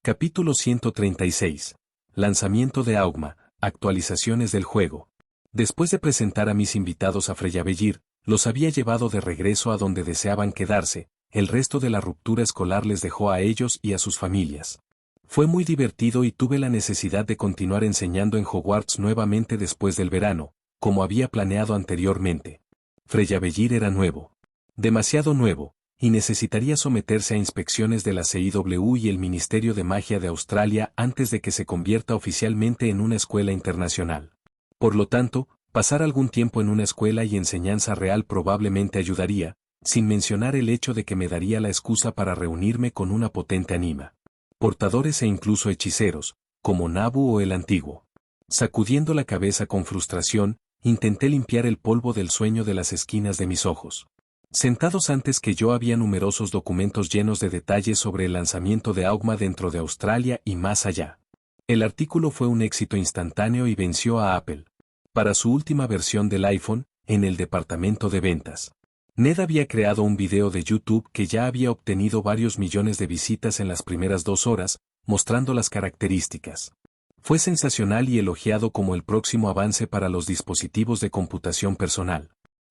Capítulo 136. Lanzamiento de Augma, actualizaciones del juego. Después de presentar a mis invitados a Freyabellir, los había llevado de regreso a donde deseaban quedarse. El resto de la ruptura escolar les dejó a ellos y a sus familias. Fue muy divertido y tuve la necesidad de continuar enseñando en Hogwarts nuevamente después del verano, como había planeado anteriormente. Freyabellir era nuevo. Demasiado nuevo, y necesitaría someterse a inspecciones de la CIW y el Ministerio de Magia de Australia antes de que se convierta oficialmente en una escuela internacional. Por lo tanto, pasar algún tiempo en una escuela y enseñanza real probablemente ayudaría, sin mencionar el hecho de que me daría la excusa para reunirme con una potente anima. Portadores e incluso hechiceros, como Nabu o el Antiguo. Sacudiendo la cabeza con frustración, intenté limpiar el polvo del sueño de las esquinas de mis ojos. Sentados antes que yo había numerosos documentos llenos de detalles sobre el lanzamiento de Augma dentro de Australia y más allá. El artículo fue un éxito instantáneo y venció a Apple. Para su última versión del iPhone, en el departamento de ventas. Ned había creado un video de YouTube que ya había obtenido varios millones de visitas en las primeras 2 horas, mostrando las características. Fue sensacional y elogiado como el próximo avance para los dispositivos de computación personal.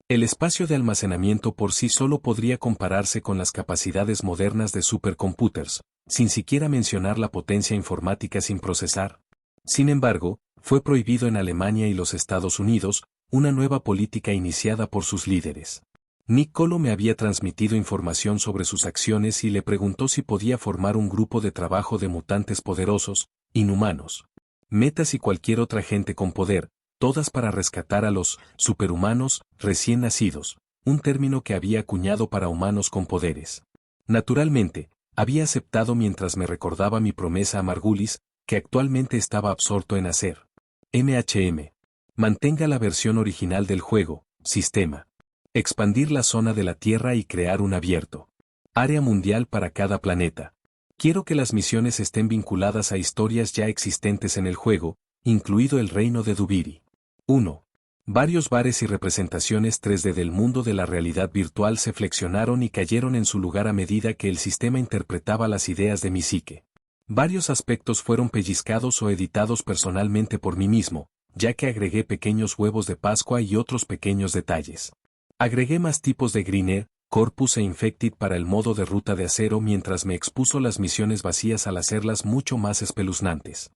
El espacio de almacenamiento por sí solo podría compararse con las capacidades modernas de supercomputers, sin siquiera mencionar la potencia informática sin procesar. Sin embargo, fue prohibido en Alemania y los Estados Unidos, una nueva política iniciada por sus líderes. Nick Colo me había transmitido información sobre sus acciones y le preguntó si podía formar un grupo de trabajo de mutantes poderosos, inhumanos, metas y cualquier otra gente con poder, todas para rescatar a los superhumanos recién nacidos, un término que había acuñado para humanos con poderes. Naturalmente, había aceptado mientras me recordaba mi promesa a Margulis, que actualmente estaba absorto en hacer. MHM. Mantenga la versión original del juego, sistema. Expandir la zona de la Tierra y crear un abierto. Área mundial para cada planeta. Quiero que las misiones estén vinculadas a historias ya existentes en el juego, incluido el reino de Dubiri. 1. Varios bares y representaciones 3D del mundo de la realidad virtual se flexionaron y cayeron en su lugar a medida que el sistema interpretaba las ideas de mi psique. Varios aspectos fueron pellizcados o editados personalmente por mí mismo, ya que agregué pequeños huevos de Pascua y otros pequeños detalles. Agregué más tipos de Greener, Corpus e Infected para el modo de ruta de acero mientras me expuso las misiones vacías al hacerlas mucho más espeluznantes.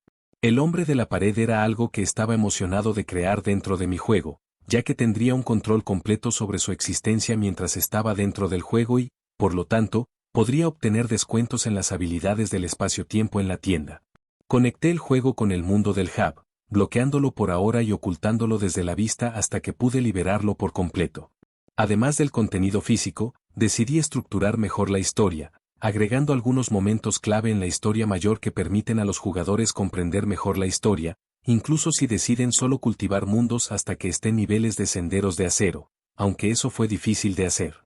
El hombre de la pared era algo que estaba emocionado de crear dentro de mi juego, ya que tendría un control completo sobre su existencia mientras estaba dentro del juego y, por lo tanto, podría obtener descuentos en las habilidades del espacio-tiempo en la tienda. Conecté el juego con el mundo del hub, bloqueándolo por ahora y ocultándolo desde la vista hasta que pude liberarlo por completo. Además del contenido físico, decidí estructurar mejor la historia, agregando algunos momentos clave en la historia mayor que permiten a los jugadores comprender mejor la historia, incluso si deciden solo cultivar mundos hasta que estén niveles de senderos de acero, aunque eso fue difícil de hacer.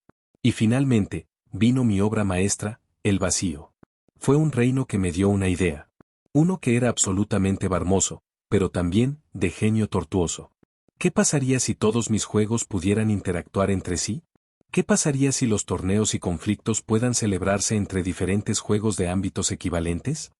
Y finalmente, vino mi obra maestra, El Vacío. Fue un reino que me dio una idea. Uno que era absolutamente barmoso, pero también de genio tortuoso. ¿Qué pasaría si todos mis juegos pudieran interactuar entre sí? ¿Qué pasaría si los torneos y conflictos puedan celebrarse entre diferentes juegos de ámbitos equivalentes?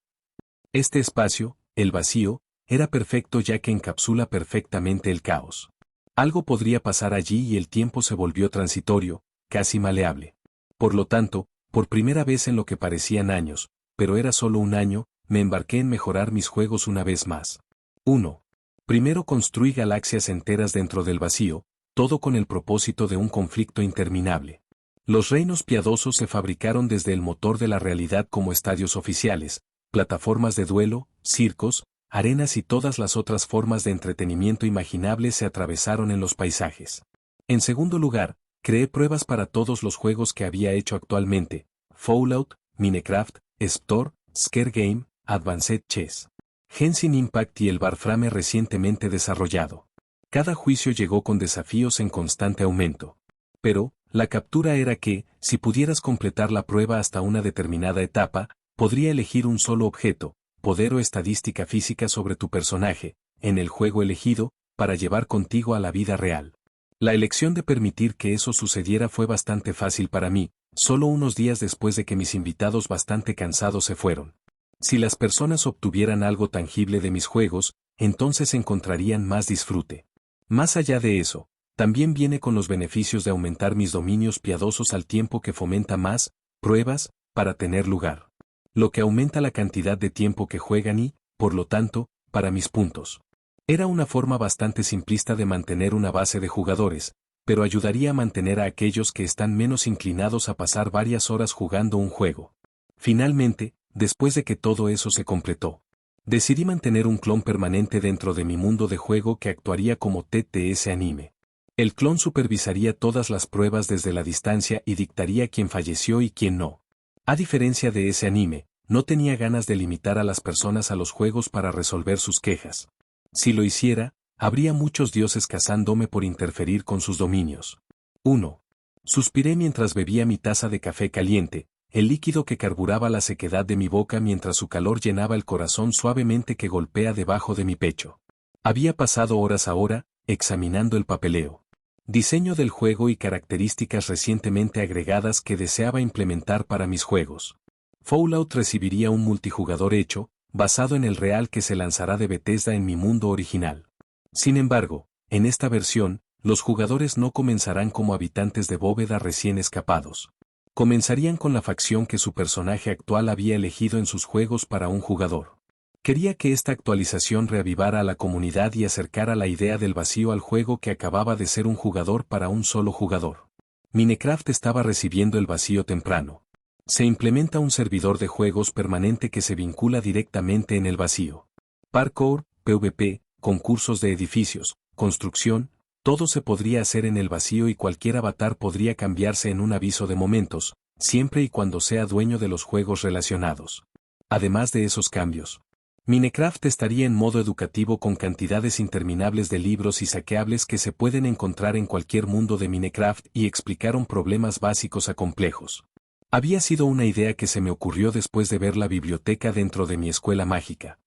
Este espacio, el vacío, era perfecto ya que encapsula perfectamente el caos. Algo podría pasar allí y el tiempo se volvió transitorio, casi maleable. Por lo tanto, por primera vez en lo que parecían años, pero era solo un año, me embarqué en mejorar mis juegos una vez más. 1. Primero construí galaxias enteras dentro del vacío, todo con el propósito de un conflicto interminable. Los reinos piadosos se fabricaron desde el motor de la realidad como estadios oficiales, plataformas de duelo, circos, arenas y todas las otras formas de entretenimiento imaginables se atravesaron en los paisajes. En segundo lugar, creé pruebas para todos los juegos que había hecho actualmente, Fallout, Minecraft, Sptor, Scare Game, Advanced Chess, Genshin Impact y el Warframe recientemente desarrollado. Cada juicio llegó con desafíos en constante aumento. Pero, la captura era que, si pudieras completar la prueba hasta una determinada etapa, podría elegir un solo objeto, poder o estadística física sobre tu personaje, en el juego elegido, para llevar contigo a la vida real. La elección de permitir que eso sucediera fue bastante fácil para mí, solo unos días después de que mis invitados bastante cansados se fueron. Si las personas obtuvieran algo tangible de mis juegos, entonces encontrarían más disfrute. Más allá de eso, también viene con los beneficios de aumentar mis dominios piadosos al tiempo que fomenta más pruebas para tener lugar. Lo que aumenta la cantidad de tiempo que juegan y, por lo tanto, para mis puntos. Era una forma bastante simplista de mantener una base de jugadores, pero ayudaría a mantener a aquellos que están menos inclinados a pasar varias horas jugando un juego. Finalmente, después de que todo eso se completó, decidí mantener un clon permanente dentro de mi mundo de juego que actuaría como TTS anime. El clon supervisaría todas las pruebas desde la distancia y dictaría quién falleció y quién no. A diferencia de ese anime, no tenía ganas de limitar a las personas a los juegos para resolver sus quejas. Si lo hiciera, habría muchos dioses cazándome por interferir con sus dominios. 1. Suspiré mientras bebía mi taza de café caliente, el líquido que carburaba la sequedad de mi boca mientras su calor llenaba el corazón suavemente que golpea debajo de mi pecho. Había pasado horas ahora, examinando el papeleo. Diseño del juego y características recientemente agregadas que deseaba implementar para mis juegos. Fallout recibiría un multijugador hecho, basado en el real que se lanzará de Bethesda en mi mundo original. Sin embargo, en esta versión, los jugadores no comenzarán como habitantes de bóveda recién escapados. Comenzarían con la facción que su personaje actual había elegido en sus juegos para un jugador. Quería que esta actualización reavivara a la comunidad y acercara la idea del vacío al juego que acababa de ser un jugador para un solo jugador. Minecraft estaba recibiendo el vacío temprano. Se implementa un servidor de juegos permanente que se vincula directamente en el vacío. Parkour, PvP, concursos de edificios, construcción, todo se podría hacer en el vacío y cualquier avatar podría cambiarse en un aviso de momentos, siempre y cuando sea dueño de los juegos relacionados. Además de esos cambios, Minecraft estaría en modo educativo con cantidades interminables de libros y saqueables que se pueden encontrar en cualquier mundo de Minecraft y explicaron problemas básicos a complejos. Había sido una idea que se me ocurrió después de ver la biblioteca dentro de mi escuela mágica.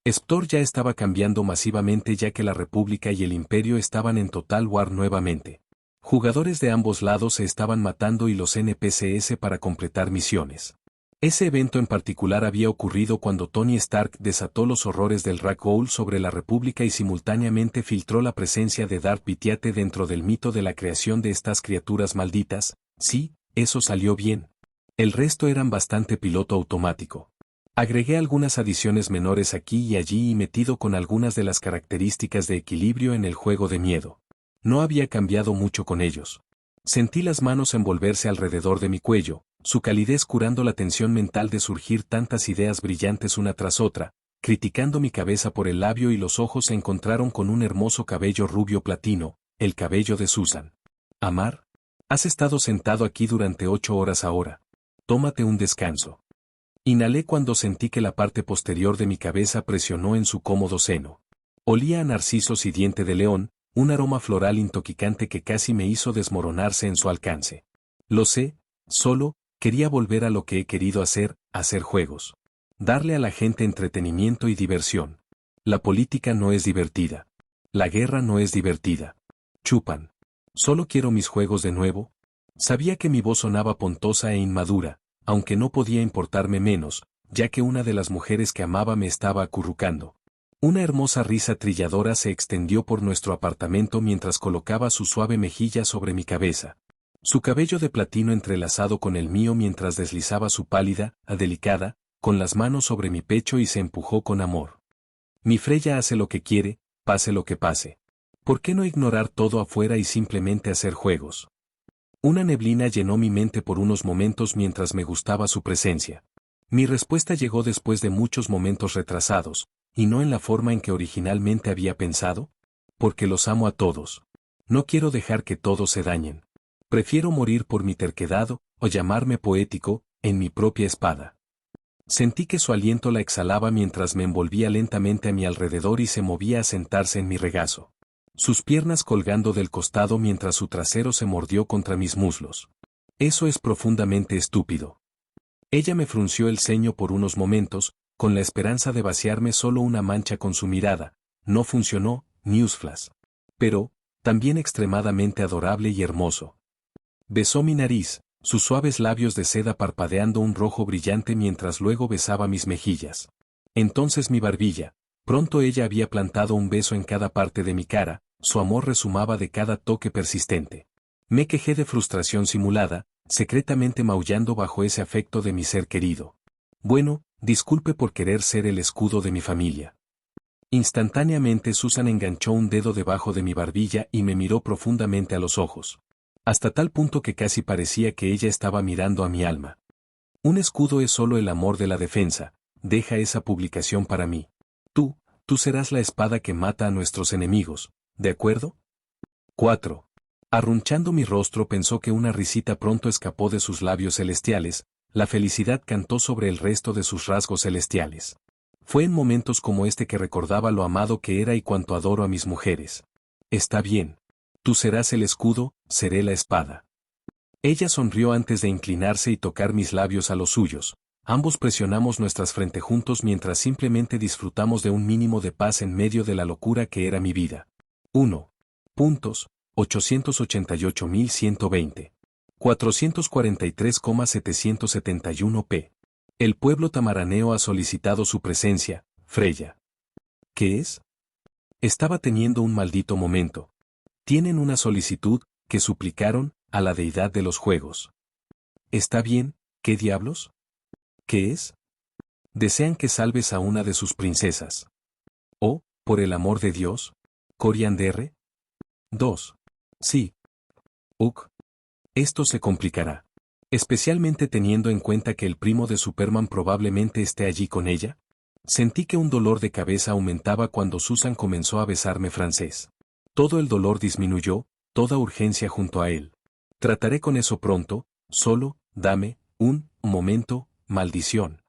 Sptor ya estaba cambiando masivamente ya que la República y el Imperio estaban en total war nuevamente. Jugadores de ambos lados se estaban matando y los NPCs para completar misiones. Ese evento en particular había ocurrido cuando Tony Stark desató los horrores del Ragdoll sobre la República y simultáneamente filtró la presencia de Darth Pitiate dentro del mito de la creación de estas criaturas malditas. Sí, eso salió bien. El resto eran bastante piloto automático. Agregué algunas adiciones menores aquí y allí y metido con algunas de las características de equilibrio en el juego de miedo. No había cambiado mucho con ellos. Sentí las manos envolverse alrededor de mi cuello, su calidez curando la tensión mental de surgir tantas ideas brillantes una tras otra, criticando mi cabeza por el labio y los ojos se encontraron con un hermoso cabello rubio platino, el cabello de Susan. Amar, has estado sentado aquí durante 8 horas ahora. Tómate un descanso. Inhalé cuando sentí que la parte posterior de mi cabeza presionó en su cómodo seno. Olía a narcisos y diente de león, un aroma floral intoxicante que casi me hizo desmoronarse en su alcance. Lo sé, solo, quería volver a lo que he querido hacer juegos. Darle a la gente entretenimiento y diversión. La política no es divertida. La guerra no es divertida. Chupan. Solo quiero mis juegos de nuevo. Sabía que mi voz sonaba pontosa e inmadura, aunque no podía importarme menos, ya que una de las mujeres que amaba me estaba acurrucando. Una hermosa risa trilladora se extendió por nuestro apartamento mientras colocaba su suave mejilla sobre mi cabeza. Su cabello de platino entrelazado con el mío mientras deslizaba su pálida, delicada, con las manos sobre mi pecho y se empujó con amor. Mi Freya hace lo que quiere, pase lo que pase. ¿Por qué no ignorar todo afuera y simplemente hacer juegos? Una neblina llenó mi mente por unos momentos mientras me gustaba su presencia. Mi respuesta llegó después de muchos momentos retrasados, y no en la forma en que originalmente había pensado. Porque los amo a todos. No quiero dejar que todos se dañen. Prefiero morir por mi terquedad, o llamarme poético, en mi propia espada. Sentí que su aliento la exhalaba mientras me envolvía lentamente a mi alrededor y se movía a sentarse en mi regazo. Sus piernas colgando del costado mientras su trasero se mordió contra mis muslos. Eso es profundamente estúpido. Ella me frunció el ceño por unos momentos, con la esperanza de vaciarme solo una mancha con su mirada. No funcionó, newsflash. Pero, también extremadamente adorable y hermoso. Besó mi nariz, sus suaves labios de seda parpadeando un rojo brillante mientras luego besaba mis mejillas. Entonces mi barbilla. Pronto ella había plantado un beso en cada parte de mi cara, su amor resumaba de cada toque persistente. Me quejé de frustración simulada, secretamente maullando bajo ese afecto de mi ser querido. Bueno, disculpe por querer ser el escudo de mi familia. Instantáneamente Susan enganchó un dedo debajo de mi barbilla y me miró profundamente a los ojos. Hasta tal punto que casi parecía que ella estaba mirando a mi alma. Un escudo es solo el amor de la defensa, deja esa publicación para mí. Tú serás la espada que mata a nuestros enemigos, ¿de acuerdo? 4. Arrunchando mi rostro pensó que una risita pronto escapó de sus labios celestiales, la felicidad cantó sobre el resto de sus rasgos celestiales. Fue en momentos como este que recordaba lo amado que era y cuánto adoro a mis mujeres. Está bien. Tú serás el escudo, seré la espada. Ella sonrió antes de inclinarse y tocar mis labios a los suyos. Ambos presionamos nuestras frentes juntos mientras simplemente disfrutamos de un mínimo de paz en medio de la locura que era mi vida. 1. 888.120. 443,771 p. El pueblo tamaraneo ha solicitado su presencia, Freya. ¿Qué es? Estaba teniendo un maldito momento. Tienen una solicitud, que suplicaron, a la deidad de los juegos. ¿Está bien? ¿Qué diablos? ¿Qué es? Desean que salves a una de sus princesas. Oh, por el amor de Dios. Coriander. 2. Sí. Esto se complicará. Especialmente teniendo en cuenta que el primo de Superman probablemente esté allí con ella. Sentí que un dolor de cabeza aumentaba cuando Susan comenzó a besarme francés. Todo el dolor disminuyó, toda urgencia junto a él. Trataré con eso pronto, solo, dame, un momento, maldición.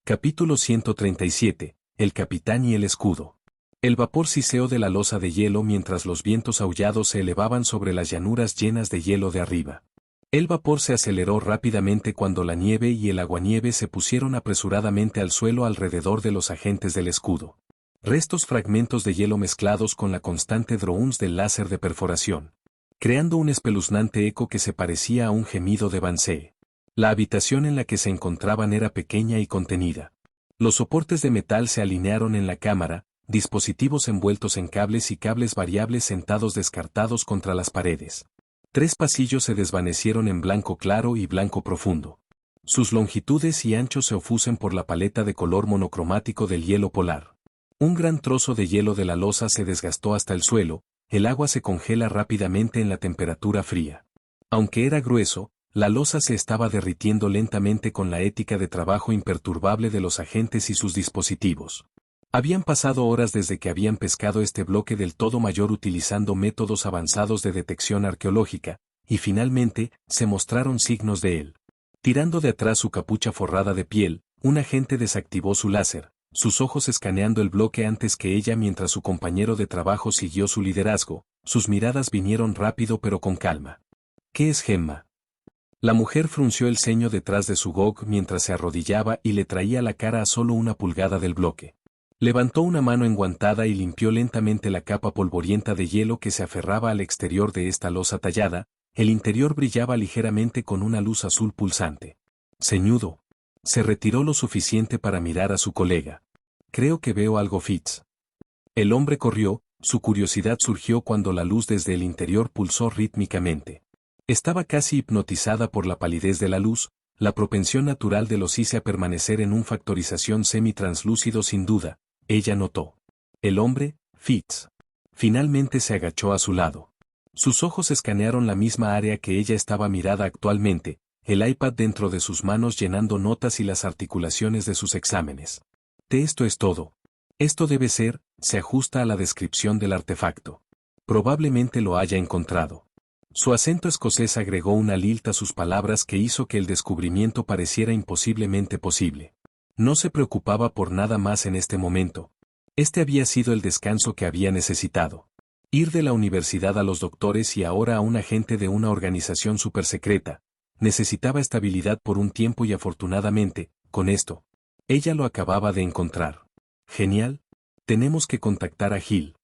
Capítulo 137, El capitán y el escudo. El vapor siseó de la losa de hielo mientras los vientos aullados se elevaban sobre las llanuras llenas de hielo de arriba. El vapor se aceleró rápidamente cuando la nieve y el aguanieve se pusieron apresuradamente al suelo alrededor de los agentes del escudo. Restos fragmentos de hielo mezclados con la constante drones del láser de perforación, creando un espeluznante eco que se parecía a un gemido de Banshee. La habitación en la que se encontraban era pequeña y contenida. Los soportes de metal se alinearon en la cámara, dispositivos envueltos en cables y cables variables sentados descartados contra las paredes. 3 pasillos se desvanecieron en blanco claro y blanco profundo. Sus longitudes y anchos se ofusen por la paleta de color monocromático del hielo polar. Un gran trozo de hielo de la losa se desgastó hasta el suelo, el agua se congela rápidamente en la temperatura fría. Aunque era grueso, la losa se estaba derritiendo lentamente con la ética de trabajo imperturbable de los agentes y sus dispositivos. Habían pasado horas desde que habían pescado este bloque del todo mayor utilizando métodos avanzados de detección arqueológica, y finalmente, se mostraron signos de él. Tirando de atrás su capucha forrada de piel, un agente desactivó su láser, sus ojos escaneando el bloque antes que ella mientras su compañero de trabajo siguió su liderazgo, sus miradas vinieron rápido pero con calma. ¿Qué es Gemma? La mujer frunció el ceño detrás de su gog mientras se arrodillaba y le traía la cara a solo una pulgada del bloque. Levantó una mano enguantada y limpió lentamente la capa polvorienta de hielo que se aferraba al exterior de esta losa tallada, el interior brillaba ligeramente con una luz azul pulsante. Ceñudo. Se retiró lo suficiente para mirar a su colega. Creo que veo algo, Fitz. El hombre corrió, su curiosidad surgió cuando la luz desde el interior pulsó rítmicamente. Estaba casi hipnotizada por la palidez de la luz, la propensión natural de los hice a permanecer en un factorización semi-translúcido sin duda, ella notó. El hombre, Fitz. Finalmente se agachó a su lado. Sus ojos escanearon la misma área que ella estaba mirada actualmente, el iPad dentro de sus manos llenando notas y las articulaciones de sus exámenes. Esto es todo. Esto debe ser, se ajusta a la descripción del artefacto. Probablemente lo haya encontrado. Su acento escocés agregó una lilt a sus palabras que hizo que el descubrimiento pareciera imposiblemente posible. No se preocupaba por nada más en este momento. Este había sido el descanso que había necesitado. Ir de la universidad a los doctores y ahora a un agente de una organización supersecreta. Necesitaba estabilidad por un tiempo y afortunadamente, con esto, ella lo acababa de encontrar. Genial. Tenemos que contactar a Gil.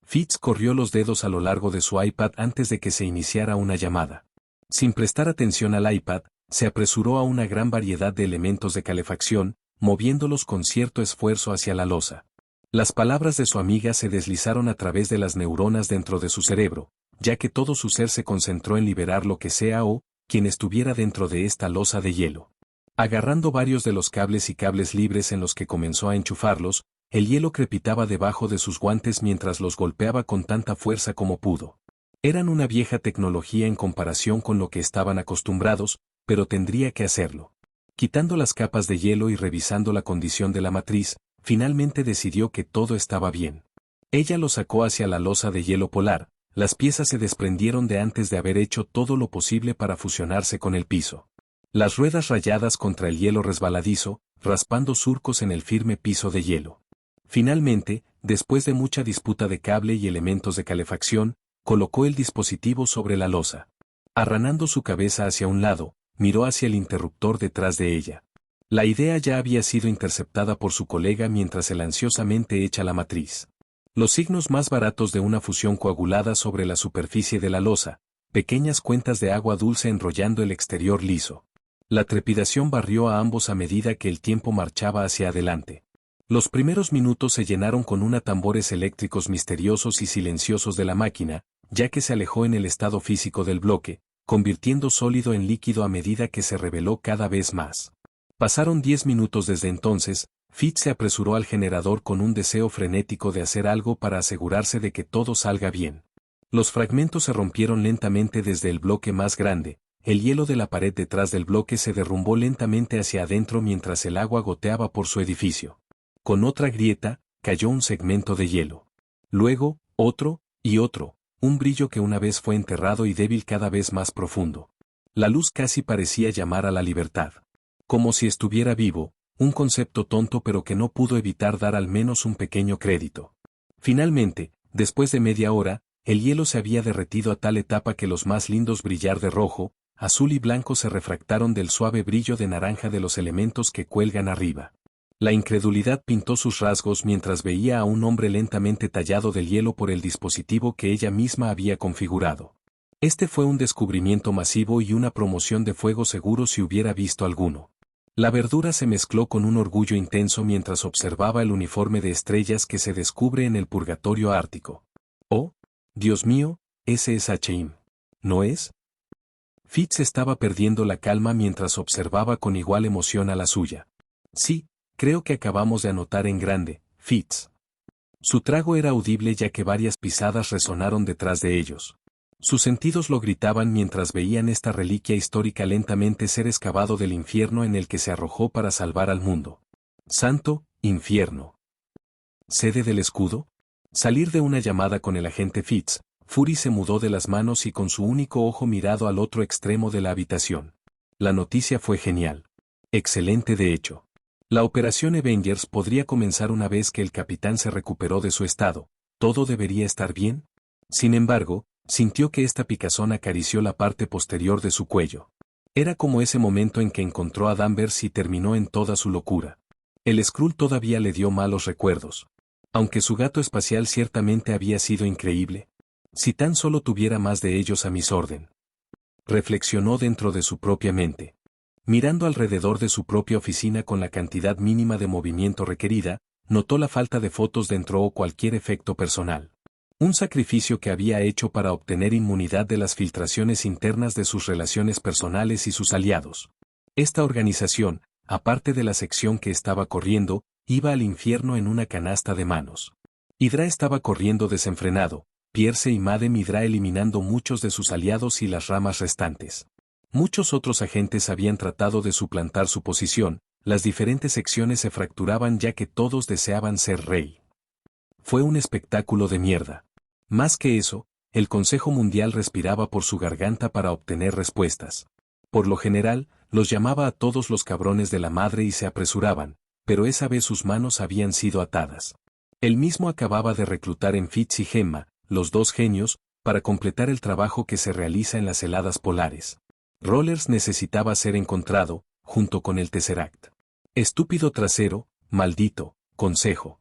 Fitz corrió los dedos a lo largo de su iPad antes de que se iniciara una llamada. Sin prestar atención al iPad, se apresuró a una gran variedad de elementos de calefacción, moviéndolos con cierto esfuerzo hacia la losa. Las palabras de su amiga se deslizaron a través de las neuronas dentro de su cerebro, ya que todo su ser se concentró en liberar lo que sea o quien estuviera dentro de esta losa de hielo. Agarrando varios de los cables y cables libres en los que comenzó a enchufarlos, el hielo crepitaba debajo de sus guantes mientras los golpeaba con tanta fuerza como pudo. Eran una vieja tecnología en comparación con lo que estaban acostumbrados, pero tendría que hacerlo. Quitando las capas de hielo y revisando la condición de la matriz, finalmente decidió que todo estaba bien. Ella lo sacó hacia la losa de hielo polar, las piezas se desprendieron de antes de haber hecho todo lo posible para fusionarse con el piso. Las ruedas rayadas contra el hielo resbaladizo, raspando surcos en el firme piso de hielo. Finalmente, después de mucha disputa de cable y elementos de calefacción, colocó el dispositivo sobre la losa. Arranando su cabeza hacia un lado, miró hacia el interruptor detrás de ella. La idea ya había sido interceptada por su colega mientras él ansiosamente echa la matriz. Los signos más baratos de una fusión coagulada sobre la superficie de la losa, pequeñas cuentas de agua dulce enrollando el exterior liso. La trepidación barrió a ambos a medida que el tiempo marchaba hacia adelante. Los primeros minutos se llenaron con una tambores eléctricos misteriosos y silenciosos de la máquina, ya que se alejó en el estado físico del bloque, convirtiendo sólido en líquido a medida que se reveló cada vez más. Pasaron 10 minutos desde entonces. Fitz se apresuró al generador con un deseo frenético de hacer algo para asegurarse de que todo salga bien. Los fragmentos se rompieron lentamente desde el bloque más grande, el hielo de la pared detrás del bloque se derrumbó lentamente hacia adentro mientras el agua goteaba por su edificio. Con otra grieta, cayó un segmento de hielo. Luego, otro, y otro, un brillo que una vez fue enterrado y débil cada vez más profundo. La luz casi parecía llamar a la libertad. Como si estuviera vivo, un concepto tonto pero que no pudo evitar dar al menos un pequeño crédito. Finalmente, después de media hora, el hielo se había derretido a tal etapa que los más lindos brillar de rojo, azul y blanco se refractaron del suave brillo de naranja de los elementos que cuelgan arriba. La incredulidad pintó sus rasgos mientras veía a un hombre lentamente tallado del hielo por el dispositivo que ella misma había configurado. Este fue un descubrimiento masivo y una promoción de fuego seguro si hubiera visto alguno. La verdura se mezcló con un orgullo intenso mientras observaba el uniforme de estrellas que se descubre en el purgatorio ártico. Oh, Dios mío, ese es Hacheim, ¿no es? Fitz estaba perdiendo la calma mientras observaba con igual emoción a la suya. Sí, creo que acabamos de anotar en grande, Fitz. Su trago era audible ya que varias pisadas resonaron detrás de ellos. Sus sentidos lo gritaban mientras veían esta reliquia histórica lentamente ser excavado del infierno en el que se arrojó para salvar al mundo. Santo, infierno. ¿Sede del escudo? Salir de una llamada con el agente Fitz, Fury se mudó de las manos y con su único ojo mirado al otro extremo de la habitación. La noticia fue genial. Excelente de hecho. La operación Avengers podría comenzar una vez que el capitán se recuperó de su estado. ¿Todo debería estar bien? Sin embargo, sintió que esta picazón acarició la parte posterior de su cuello. Era como ese momento en que encontró a Danvers y terminó en toda su locura. El Skrull todavía le dio malos recuerdos. Aunque su gato espacial ciertamente había sido increíble. Si tan solo tuviera más de ellos a mis orden. Reflexionó dentro de su propia mente. Mirando alrededor de su propia oficina con la cantidad mínima de movimiento requerida, notó la falta de fotos dentro o cualquier efecto personal. Un sacrificio que había hecho para obtener inmunidad de las filtraciones internas de sus relaciones personales y sus aliados. Esta organización, aparte de la sección que estaba corriendo, iba al infierno en una canasta de manos. Hydra estaba corriendo desenfrenado, Pierce y Madame Hydra eliminando muchos de sus aliados y las ramas restantes. Muchos otros agentes habían tratado de suplantar su posición, las diferentes secciones se fracturaban ya que todos deseaban ser rey. Fue un espectáculo de mierda. Más que eso, el Consejo Mundial respiraba por su garganta para obtener respuestas. Por lo general, los llamaba a todos los cabrones de la madre y se apresuraban, pero esa vez sus manos habían sido atadas. Él mismo acababa de reclutar en Fitz y Gemma, los dos genios, para completar el trabajo que se realiza en las heladas polares. Rollers necesitaba ser encontrado, junto con el Tesseract. Estúpido trasero, maldito, consejo.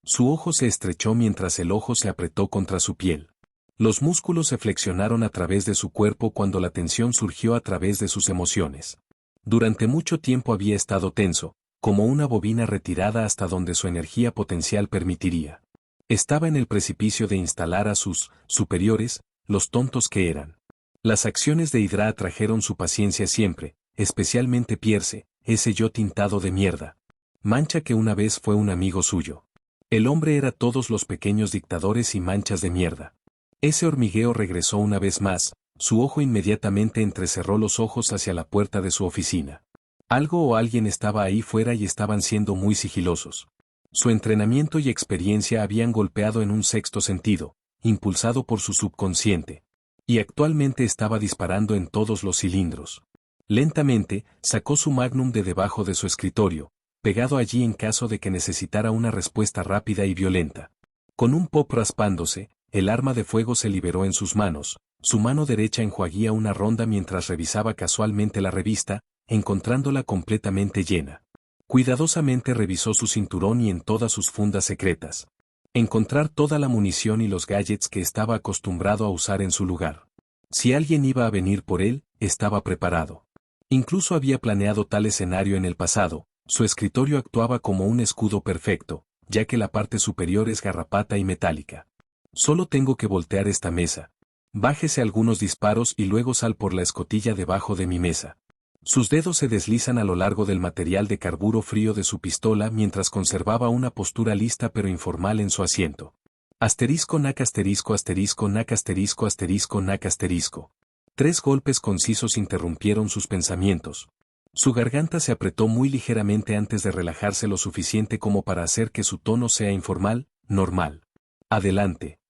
Su ojo se estrechó mientras el ojo se apretó contra su piel. Los músculos se flexionaron a través de su cuerpo cuando la tensión surgió a través de sus emociones. Durante mucho tiempo había estado tenso, como una bobina retirada hasta donde su energía potencial permitiría. Estaba en el precipicio de instalar a sus superiores, los tontos que eran. Las acciones de Hydra atrajeron su paciencia siempre, especialmente Pierce, ese yo tintado de mierda. Mancha que una vez fue un amigo suyo. El hombre era todos los pequeños dictadores y manchas de mierda. Ese hormigueo regresó una vez más, su ojo inmediatamente entrecerró los ojos hacia la puerta de su oficina. Algo o alguien estaba ahí fuera y estaban siendo muy sigilosos. Su entrenamiento y experiencia habían golpeado en un sexto sentido, impulsado por su subconsciente. Y actualmente estaba disparando en todos los cilindros. Lentamente, sacó su magnum de debajo de su escritorio, pegado allí en caso de que necesitara una respuesta rápida y violenta. Con un pop raspándose, el arma de fuego se liberó en sus manos, su mano derecha enjuaguía una ronda mientras revisaba casualmente la revista, encontrándola completamente llena. Cuidadosamente revisó su cinturón y en todas sus fundas secretas. Encontrar toda la munición y los gadgets que estaba acostumbrado a usar en su lugar. Si alguien iba a venir por él, estaba preparado. Incluso había planeado tal escenario en el pasado, su escritorio actuaba como un escudo perfecto, ya que la parte superior es garrapata y metálica. Solo tengo que voltear esta mesa. Bájese algunos disparos y luego sal por la escotilla debajo de mi mesa. Sus dedos se deslizan a lo largo del material de carburo frío de su pistola mientras conservaba una postura lista pero informal en su asiento. Asterisco nac asterisco asterisco nac asterisco asterisco nac asterisco. 3 golpes concisos interrumpieron sus pensamientos. Su garganta se apretó muy ligeramente antes de relajarse lo suficiente como para hacer que su tono sea informal, normal. Adelante.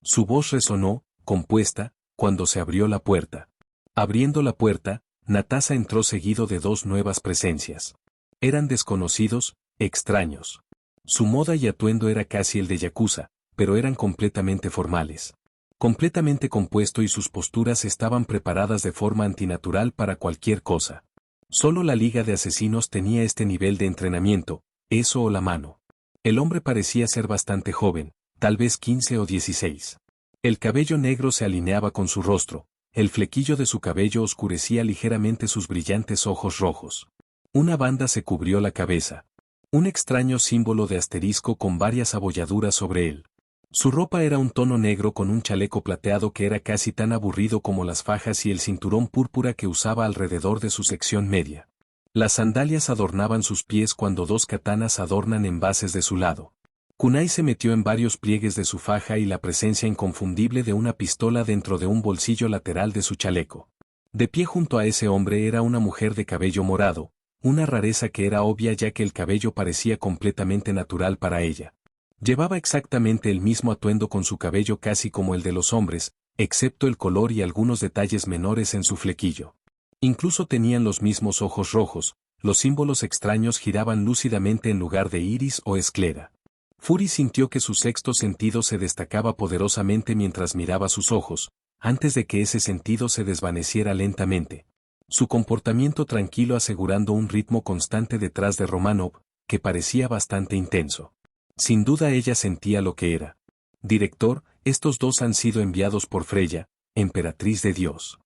Su voz resonó, compuesta, cuando se abrió la puerta. Abriendo la puerta, Natasha entró seguido de 2 nuevas presencias. Eran desconocidos, extraños. Su moda y atuendo era casi el de yakuza, pero eran completamente formales. Completamente compuesto y sus posturas estaban preparadas de forma antinatural para cualquier cosa. Solo la Liga de Asesinos tenía este nivel de entrenamiento, eso o la mano. El hombre parecía ser bastante joven, tal vez 15 o 16. El cabello negro se alineaba con su rostro, el flequillo de su cabello oscurecía ligeramente sus brillantes ojos rojos. Una banda se cubrió la cabeza. Un extraño símbolo de asterisco con varias abolladuras sobre él. Su ropa era un tono negro con un chaleco plateado que era casi tan aburrido como las fajas y el cinturón púrpura que usaba alrededor de su sección media. Las sandalias adornaban sus pies cuando 2 katanas adornan envases de su lado. Kunai se metió en varios pliegues de su faja y la presencia inconfundible de una pistola dentro de un bolsillo lateral de su chaleco. De pie junto a ese hombre era una mujer de cabello morado, una rareza que era obvia ya que el cabello parecía completamente natural para ella. Llevaba exactamente el mismo atuendo con su cabello casi como el de los hombres, excepto el color y algunos detalles menores en su flequillo. Incluso tenían los mismos ojos rojos, los símbolos extraños giraban lúcidamente en lugar de iris o esclera. Fury sintió que su sexto sentido se destacaba poderosamente mientras miraba sus ojos, antes de que ese sentido se desvaneciera lentamente. Su comportamiento tranquilo asegurando un ritmo constante detrás de Romanov, que parecía bastante intenso. Sin duda ella sentía lo que era. Director, estos 2 han sido enviados por Freya, emperatriz de Dios.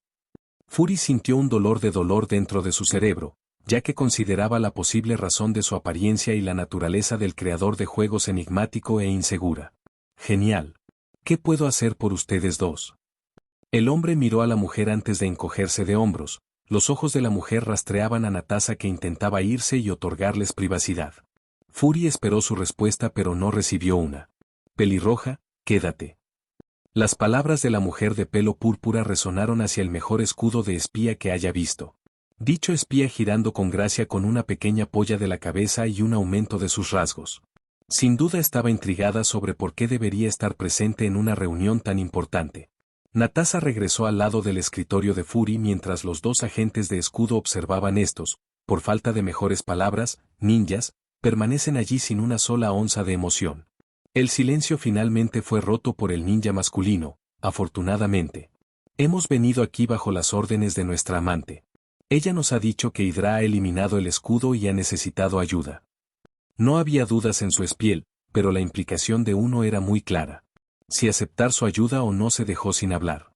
Fury sintió un dolor dentro de su cerebro, ya que consideraba la posible razón de su apariencia y la naturaleza del creador de juegos enigmático e insegura. Genial. ¿Qué puedo hacer por ustedes 2? El hombre miró a la mujer antes de encogerse de hombros, los ojos de la mujer rastreaban a Natasha que intentaba irse y otorgarles privacidad. Fury esperó su respuesta pero no recibió una. Pelirroja, quédate. Las palabras de la mujer de pelo púrpura resonaron hacia el mejor escudo de espía que haya visto. Dicho espía girando con gracia con una pequeña polla de la cabeza y un aumento de sus rasgos. Sin duda estaba intrigada sobre por qué debería estar presente en una reunión tan importante. Natasha regresó al lado del escritorio de Fury mientras los 2 agentes de escudo observaban estos, por falta de mejores palabras, ninjas, permanecen allí sin una sola onza de emoción. El silencio finalmente fue roto por el ninja masculino, afortunadamente. Hemos venido aquí bajo las órdenes de nuestra amante. Ella nos ha dicho que Hydra ha eliminado el escudo y ha necesitado ayuda. No había dudas en su espiel, pero la implicación de uno era muy clara. si aceptar su ayuda o no. Se dejó sin hablar.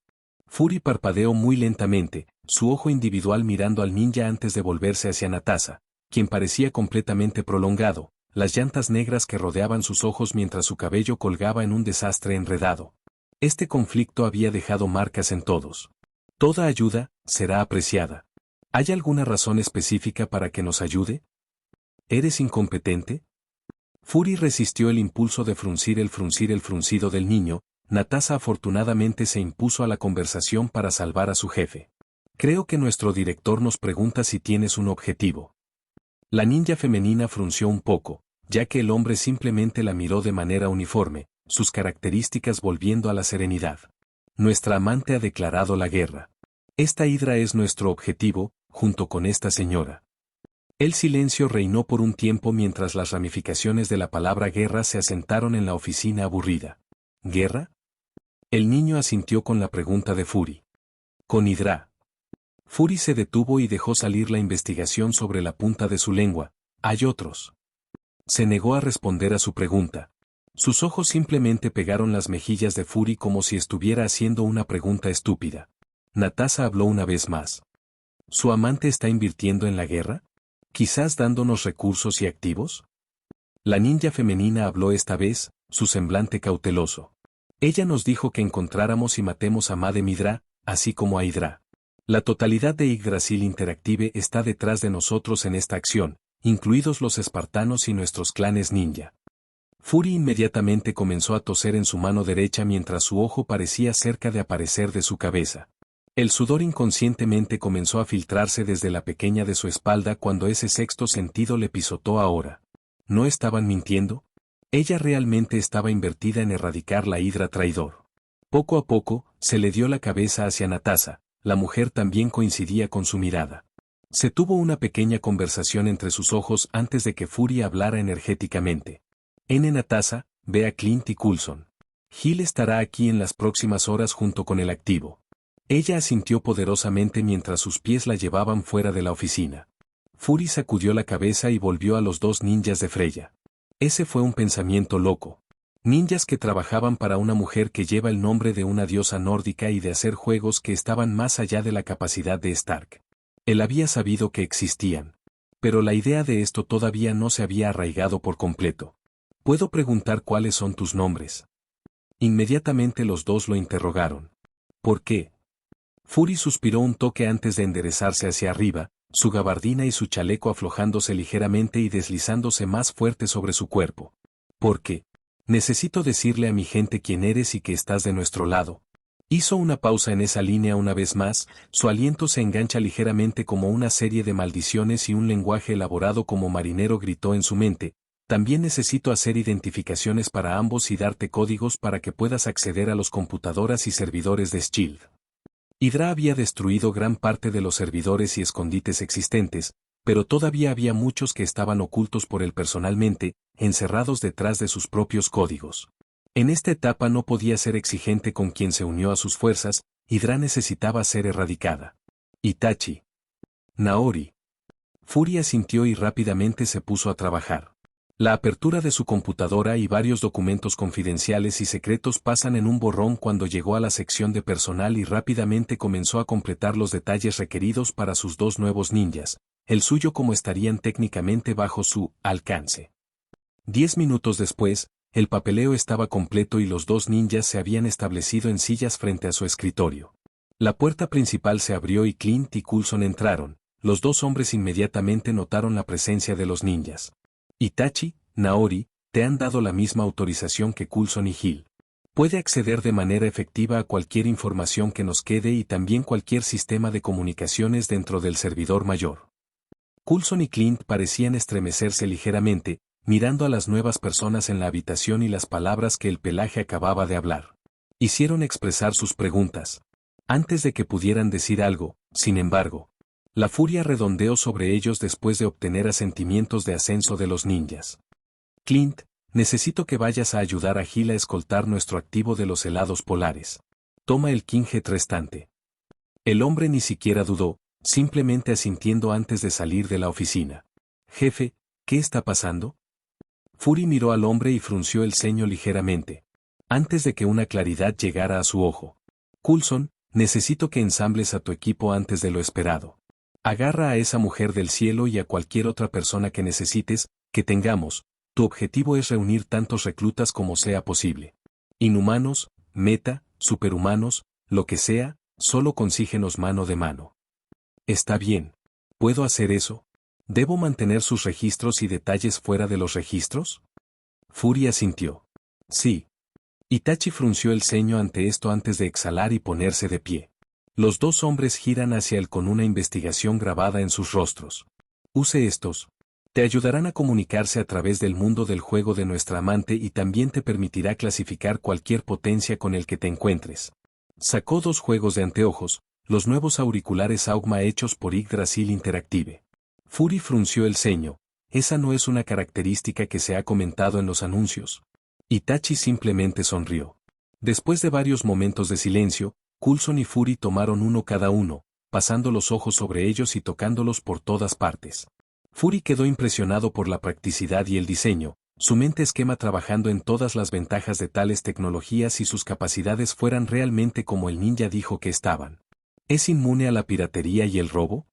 Fury parpadeó muy lentamente, su ojo individual mirando al ninja antes de volverse hacia Natasha, quien parecía completamente prolongado, las llantas negras que rodeaban sus ojos mientras su cabello colgaba en un desastre enredado. Este conflicto había dejado marcas en todos. Toda ayuda será apreciada. ¿Hay alguna razón específica para que nos ayude? ¿Eres incompetente? Fury resistió el impulso de fruncir el fruncido del niño. Natasha afortunadamente se impuso a la conversación para salvar a su jefe. Creo que nuestro director nos pregunta si tienes un objetivo. La ninja femenina frunció un poco, ya que el hombre simplemente la miró de manera uniforme, sus características volviendo a la serenidad. Nuestra amante ha declarado la guerra. Esta hidra es nuestro objetivo, junto con esta señora. El silencio reinó por un tiempo mientras las ramificaciones de la palabra guerra se asentaron en la oficina aburrida. ¿Guerra? El niño asintió con la pregunta de Fury. Con Hydra. Fury se detuvo y dejó salir la investigación sobre la punta de su lengua. ¿Hay otros? Se negó a responder a su pregunta. Sus ojos simplemente pegaron las mejillas de Fury como si estuviera haciendo una pregunta estúpida. Natasha habló una vez más. ¿Su amante está invirtiendo en la guerra? ¿Quizás dándonos recursos y activos? La ninja femenina habló esta vez, su semblante cauteloso. Ella nos dijo que encontráramos y matemos a Madame Hydra, así como a Hydra. La totalidad de Yggdrasil Interactive está detrás de nosotros en esta acción, incluidos los espartanos y nuestros clanes ninja. Fury inmediatamente comenzó a toser en su mano derecha mientras su ojo parecía cerca de aparecer de su cabeza. El sudor inconscientemente comenzó a filtrarse desde la pequeña de su espalda cuando ese sexto sentido le pisotó ahora. ¿No estaban mintiendo? Ella realmente estaba invertida en erradicar la hidra traidor. Poco a poco, se le dio la cabeza hacia Natasha, la mujer también coincidía con su mirada. Se tuvo una pequeña conversación entre sus ojos antes de que Fury hablara energéticamente. Natasha, ve a Clint y Coulson. Gil estará aquí en las próximas horas junto con el activo. Ella asintió poderosamente mientras sus pies la llevaban fuera de la oficina. Fury sacudió la cabeza y volvió a los dos ninjas de Freya. Ese fue un pensamiento loco. Ninjas que trabajaban para una mujer que lleva el nombre de una diosa nórdica y de hacer juegos que estaban más allá de la capacidad de Stark. Él había sabido que existían. Pero la idea de esto todavía no se había arraigado por completo. ¿Puedo preguntar cuáles son tus nombres? Inmediatamente los dos lo interrogaron. ¿Por qué? Fury suspiró un toque antes de enderezarse hacia arriba, su gabardina y su chaleco aflojándose ligeramente y deslizándose más fuerte sobre su cuerpo. ¿Por qué? Necesito decirle a mi gente quién eres y que estás de nuestro lado. Hizo una pausa en esa línea una vez más, su aliento se engancha ligeramente como una serie de maldiciones y un lenguaje elaborado como marinero gritó en su mente. También necesito hacer identificaciones para ambos y darte códigos para que puedas acceder a los computadoras y servidores de Shield. Hydra había destruido gran parte de los servidores y escondites existentes, pero todavía había muchos que estaban ocultos por él personalmente, encerrados detrás de sus propios códigos. En esta etapa no podía ser exigente con quien se unió a sus fuerzas, Hydra necesitaba ser erradicada. Itachi. Naori. Fury asintió y rápidamente se puso a trabajar. La apertura de su computadora y varios documentos confidenciales y secretos pasan en un borrón cuando llegó a la sección de personal y rápidamente comenzó a completar los detalles requeridos para sus dos nuevos ninjas, el suyo como estarían técnicamente bajo su alcance. 10 minutos después, el papeleo estaba completo y los dos ninjas se habían establecido en sillas frente a su escritorio. La puerta principal se abrió y Clint y Coulson entraron, los dos hombres inmediatamente notaron la presencia de los ninjas. Itachi, Naori, te han dado la misma autorización que Coulson y Gil. Puede acceder de manera efectiva a cualquier información que nos quede y también cualquier sistema de comunicaciones dentro del servidor mayor. Coulson y Clint parecían estremecerse ligeramente, mirando a las nuevas personas en la habitación y las palabras que el pelaje acababa de hablar. Hicieron expresar sus preguntas. Antes de que pudieran decir algo, sin embargo, la furia redondeó sobre ellos después de obtener asentimientos de ascenso de los ninjas. Clint, necesito que vayas a ayudar a Gil a escoltar nuestro activo de los helados polares. Toma el King-Jet restante. El hombre ni siquiera dudó, simplemente asintiendo antes de salir de la oficina. Jefe, ¿qué está pasando? Fury miró al hombre y frunció el ceño ligeramente. Antes de que una claridad llegara a su ojo. Coulson, necesito que ensambles a tu equipo antes de lo esperado. Agarra a esa mujer del cielo y a cualquier otra persona que necesites, que tengamos. Tu objetivo es reunir tantos reclutas como sea posible. Inhumanos, meta, superhumanos, lo que sea, solo consíguenos mano de mano. Está bien. ¿Puedo hacer eso? ¿Debo mantener sus registros y detalles fuera de los registros? Fury asintió. Sí. Itachi frunció el ceño ante esto antes de exhalar y ponerse de pie. Los dos hombres giran hacia él con una investigación grabada en sus rostros. Use estos. Te ayudarán a comunicarse a través del mundo del juego de nuestra amante y también te permitirá clasificar cualquier potencia con el que te encuentres. Sacó 2 juegos de anteojos, los nuevos auriculares Augma hechos por Yggdrasil Interactive. Fury frunció el ceño. Esa no es una característica que se ha comentado en los anuncios. Itachi simplemente sonrió. Después de varios momentos de silencio, Coulson y Fury tomaron uno cada uno, pasando los ojos sobre ellos y tocándolos por todas partes. Fury quedó impresionado por la practicidad y el diseño, su mente esquema trabajando en todas las ventajas de tales tecnologías y sus capacidades fueran realmente como el ninja dijo que estaban. ¿Es inmune a la piratería y el robo?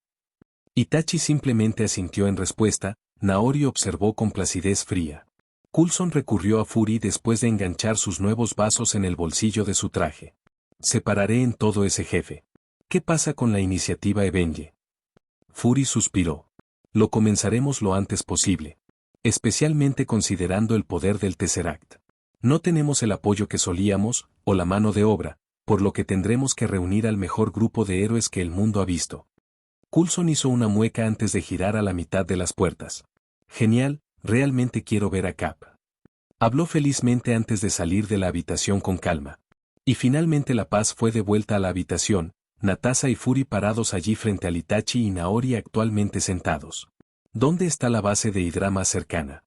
Itachi simplemente asintió en respuesta. Naori observó con placidez fría. Coulson recurrió a Fury después de enganchar sus nuevos vasos en el bolsillo de su traje. Separaré en todo ese jefe. ¿Qué pasa con la iniciativa Evenge? Fury suspiró. Lo comenzaremos lo antes posible. Especialmente considerando el poder del Tesseract. No tenemos el apoyo que solíamos, o la mano de obra, por lo que tendremos que reunir al mejor grupo de héroes que el mundo ha visto. Coulson hizo una mueca antes de girar a la mitad de las puertas. Genial, realmente quiero ver a Cap. Habló felizmente antes de salir de la habitación con calma. Y finalmente la paz fue de vuelta a la habitación, Natasa y Fury parados allí frente a Itachi y Naori actualmente sentados. ¿Dónde está la base de Hydra más cercana?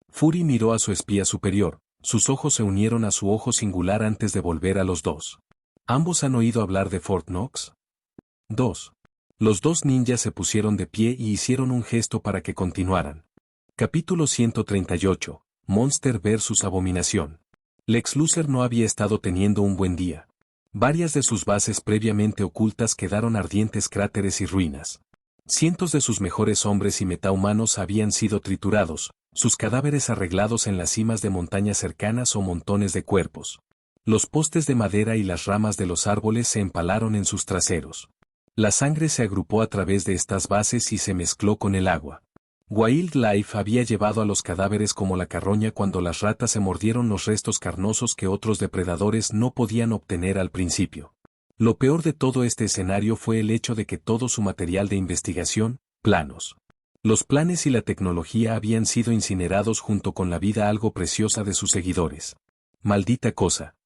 Fury miró a su espía superior, sus ojos se unieron a su ojo singular antes de volver a los dos. ¿Ambos han oído hablar de Fort Knox? 2. Los dos ninjas se pusieron de pie y hicieron un gesto para que continuaran. Capítulo 138. Monster vs. Abominación. Lex Luthor no había estado teniendo un buen día. Varias de sus bases previamente ocultas quedaron ardientes cráteres y ruinas. Cientos de sus mejores hombres y metahumanos habían sido triturados, sus cadáveres arreglados en las cimas de montañas cercanas o montones de cuerpos. Los postes de madera y las ramas de los árboles se empalaron en sus traseros. La sangre se agrupó a través de estas bases y se mezcló con el agua. Wildlife había llevado a los cadáveres como la carroña cuando las ratas se mordieron los restos carnosos que otros depredadores no podían obtener al principio. Lo peor de todo este escenario fue el hecho de que todo su material de investigación, planos. Los planes y la tecnología habían sido incinerados junto con la vida algo preciosa de sus seguidores. Maldita cosa.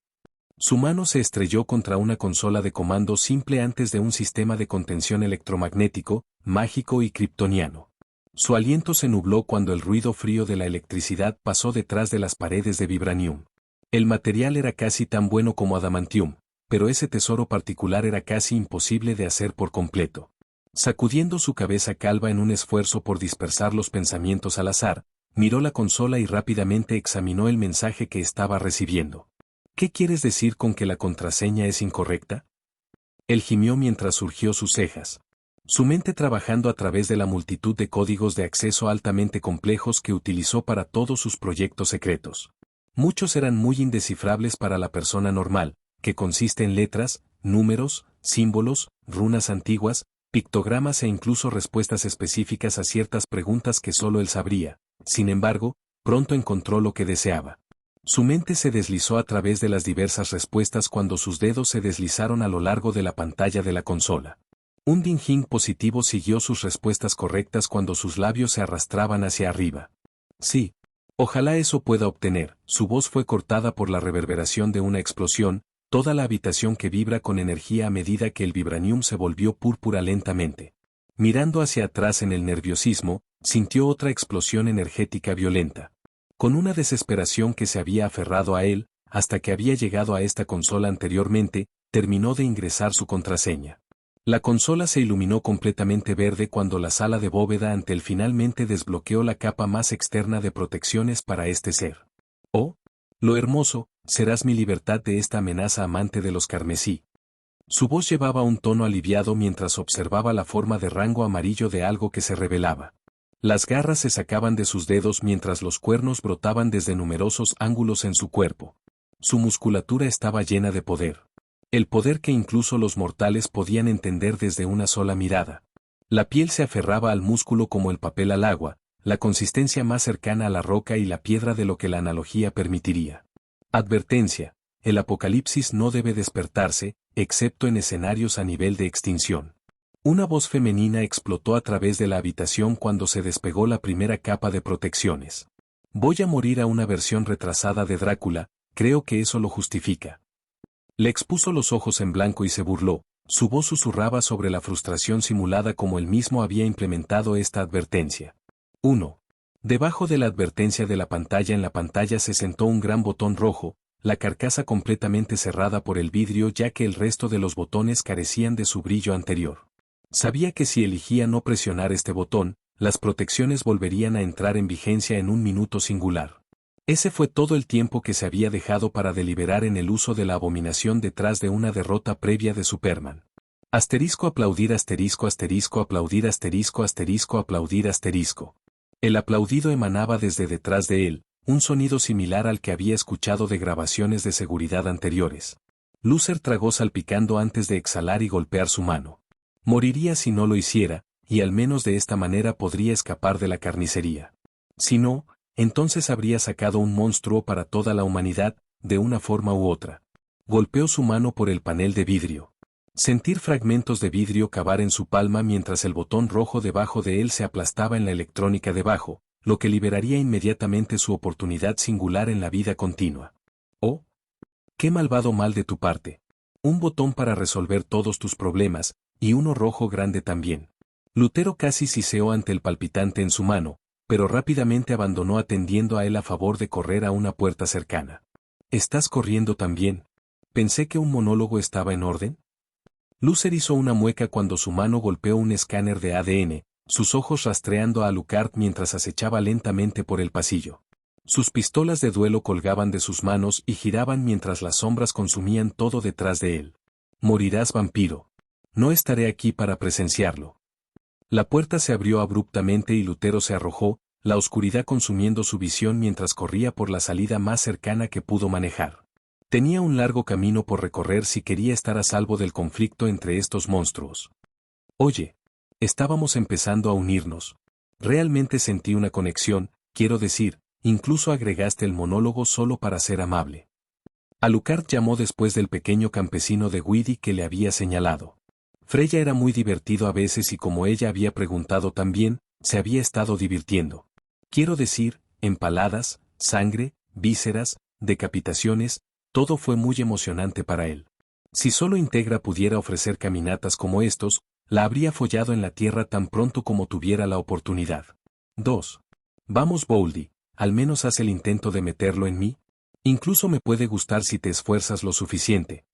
Su mano se estrelló contra una consola de comando simple antes de un sistema de contención electromagnético, mágico y kryptoniano. Su aliento se nubló cuando el ruido frío de la electricidad pasó detrás de las paredes de vibranium. El material era casi tan bueno como adamantium, pero ese tesoro particular era casi imposible de hacer por completo. Sacudiendo su cabeza calva en un esfuerzo por dispersar los pensamientos al azar, miró la consola y rápidamente examinó el mensaje que estaba recibiendo. ¿Qué quieres decir con que la contraseña es incorrecta? Él gimió mientras surgió sus cejas. Su mente trabajando a través de la multitud de códigos de acceso altamente complejos que utilizó para todos sus proyectos secretos. Muchos eran muy indescifrables para la persona normal, que consiste en letras, números, símbolos, runas antiguas, pictogramas e incluso respuestas específicas a ciertas preguntas que solo él sabría. Sin embargo, pronto encontró lo que deseaba. Su mente se deslizó a través de las diversas respuestas cuando sus dedos se deslizaron a lo largo de la pantalla de la consola. Un ding positivo siguió sus respuestas correctas cuando sus labios se arrastraban hacia arriba. Sí. Ojalá eso pueda obtener. Su voz fue cortada por la reverberación de una explosión, toda la habitación que vibra con energía a medida que el vibranium se volvió púrpura lentamente. Mirando hacia atrás en el nerviosismo, sintió otra explosión energética violenta. Con una desesperación que se había aferrado a él, hasta que había llegado a esta consola anteriormente, terminó de ingresar su contraseña. La consola se iluminó completamente verde cuando la sala de bóveda ante él finalmente desbloqueó la capa más externa de protecciones para este ser. Oh, Lo hermoso, serás mi libertad de esta amenaza amante de los carmesí. Su voz llevaba un tono aliviado mientras observaba la forma de rango amarillo de algo que se revelaba. Las garras se sacaban de sus dedos mientras los cuernos brotaban desde numerosos ángulos en su cuerpo. Su musculatura estaba llena de poder. El poder que incluso los mortales podían entender desde una sola mirada. La piel se aferraba al músculo como el papel al agua, la consistencia más cercana a la roca y la piedra de lo que la analogía permitiría. Advertencia: el apocalipsis no debe despertarse, excepto en escenarios a nivel de extinción. Una voz femenina explotó a través de la habitación cuando se despegó la primera capa de protecciones. Voy a morir a una versión retrasada de Drácula, creo que eso lo justifica. Le expuso los ojos en blanco y se burló, su voz susurraba sobre la frustración simulada como él mismo había implementado esta advertencia. 1. Debajo de la advertencia de la pantalla se sentó un gran botón rojo, la carcasa completamente cerrada por el vidrio ya que el resto de los botones carecían de su brillo anterior. Sabía que si elegía no presionar este botón, las protecciones volverían a entrar en vigencia en un minuto singular. Ese fue todo el tiempo que se había dejado para deliberar en el uso de la abominación detrás de una derrota previa de Superman. Aplaudir aplaudir. El aplaudido emanaba desde detrás de él, un sonido similar al que había escuchado de grabaciones de seguridad anteriores. Lucer tragó salpicando antes de exhalar y golpear su mano. Moriría si no lo hiciera, y al menos de esta manera podría escapar de la carnicería. Si no, entonces habría sacado un monstruo para toda la humanidad, de una forma u otra. Golpeó su mano por el panel de vidrio. Sentir fragmentos de vidrio cavar en su palma mientras el botón rojo debajo de él se aplastaba en la electrónica debajo, lo que liberaría inmediatamente su oportunidad singular en la vida continua. ¡Oh! ¡Qué malvado mal de tu parte! Un botón para resolver todos tus problemas, y uno rojo grande también. Lutero casi siseó ante el palpitante en su mano, pero rápidamente abandonó atendiendo a él a favor de correr a una puerta cercana. ¿Estás corriendo también? Pensé que un monólogo estaba en orden. Lucer hizo una mueca cuando su mano golpeó un escáner de ADN, sus ojos rastreando a Alucard mientras acechaba lentamente por el pasillo. Sus pistolas de duelo colgaban de sus manos y giraban mientras las sombras consumían todo detrás de él. Morirás, vampiro. No estaré aquí para presenciarlo. La puerta se abrió abruptamente y Lutero se arrojó, la oscuridad consumiendo su visión mientras corría por la salida más cercana que pudo manejar. Tenía un largo camino por recorrer si quería estar a salvo del conflicto entre estos monstruos. Oye, estábamos empezando a unirnos. Realmente sentí una conexión, quiero decir, incluso agregaste el monólogo solo para ser amable. Alucard llamó después del pequeño campesino de Guidi que le había señalado. Freya era muy divertido a veces y como ella había preguntado también, se había estado divirtiendo. Quiero decir, empaladas, sangre, vísceras, decapitaciones, todo fue muy emocionante para él. Si solo Integra pudiera ofrecer caminatas como estos, la habría follado en la tierra tan pronto como tuviera la oportunidad. 2. Vamos, Boldy, al menos haz el intento de meterlo en mí. Incluso me puede gustar si te esfuerzas lo suficiente.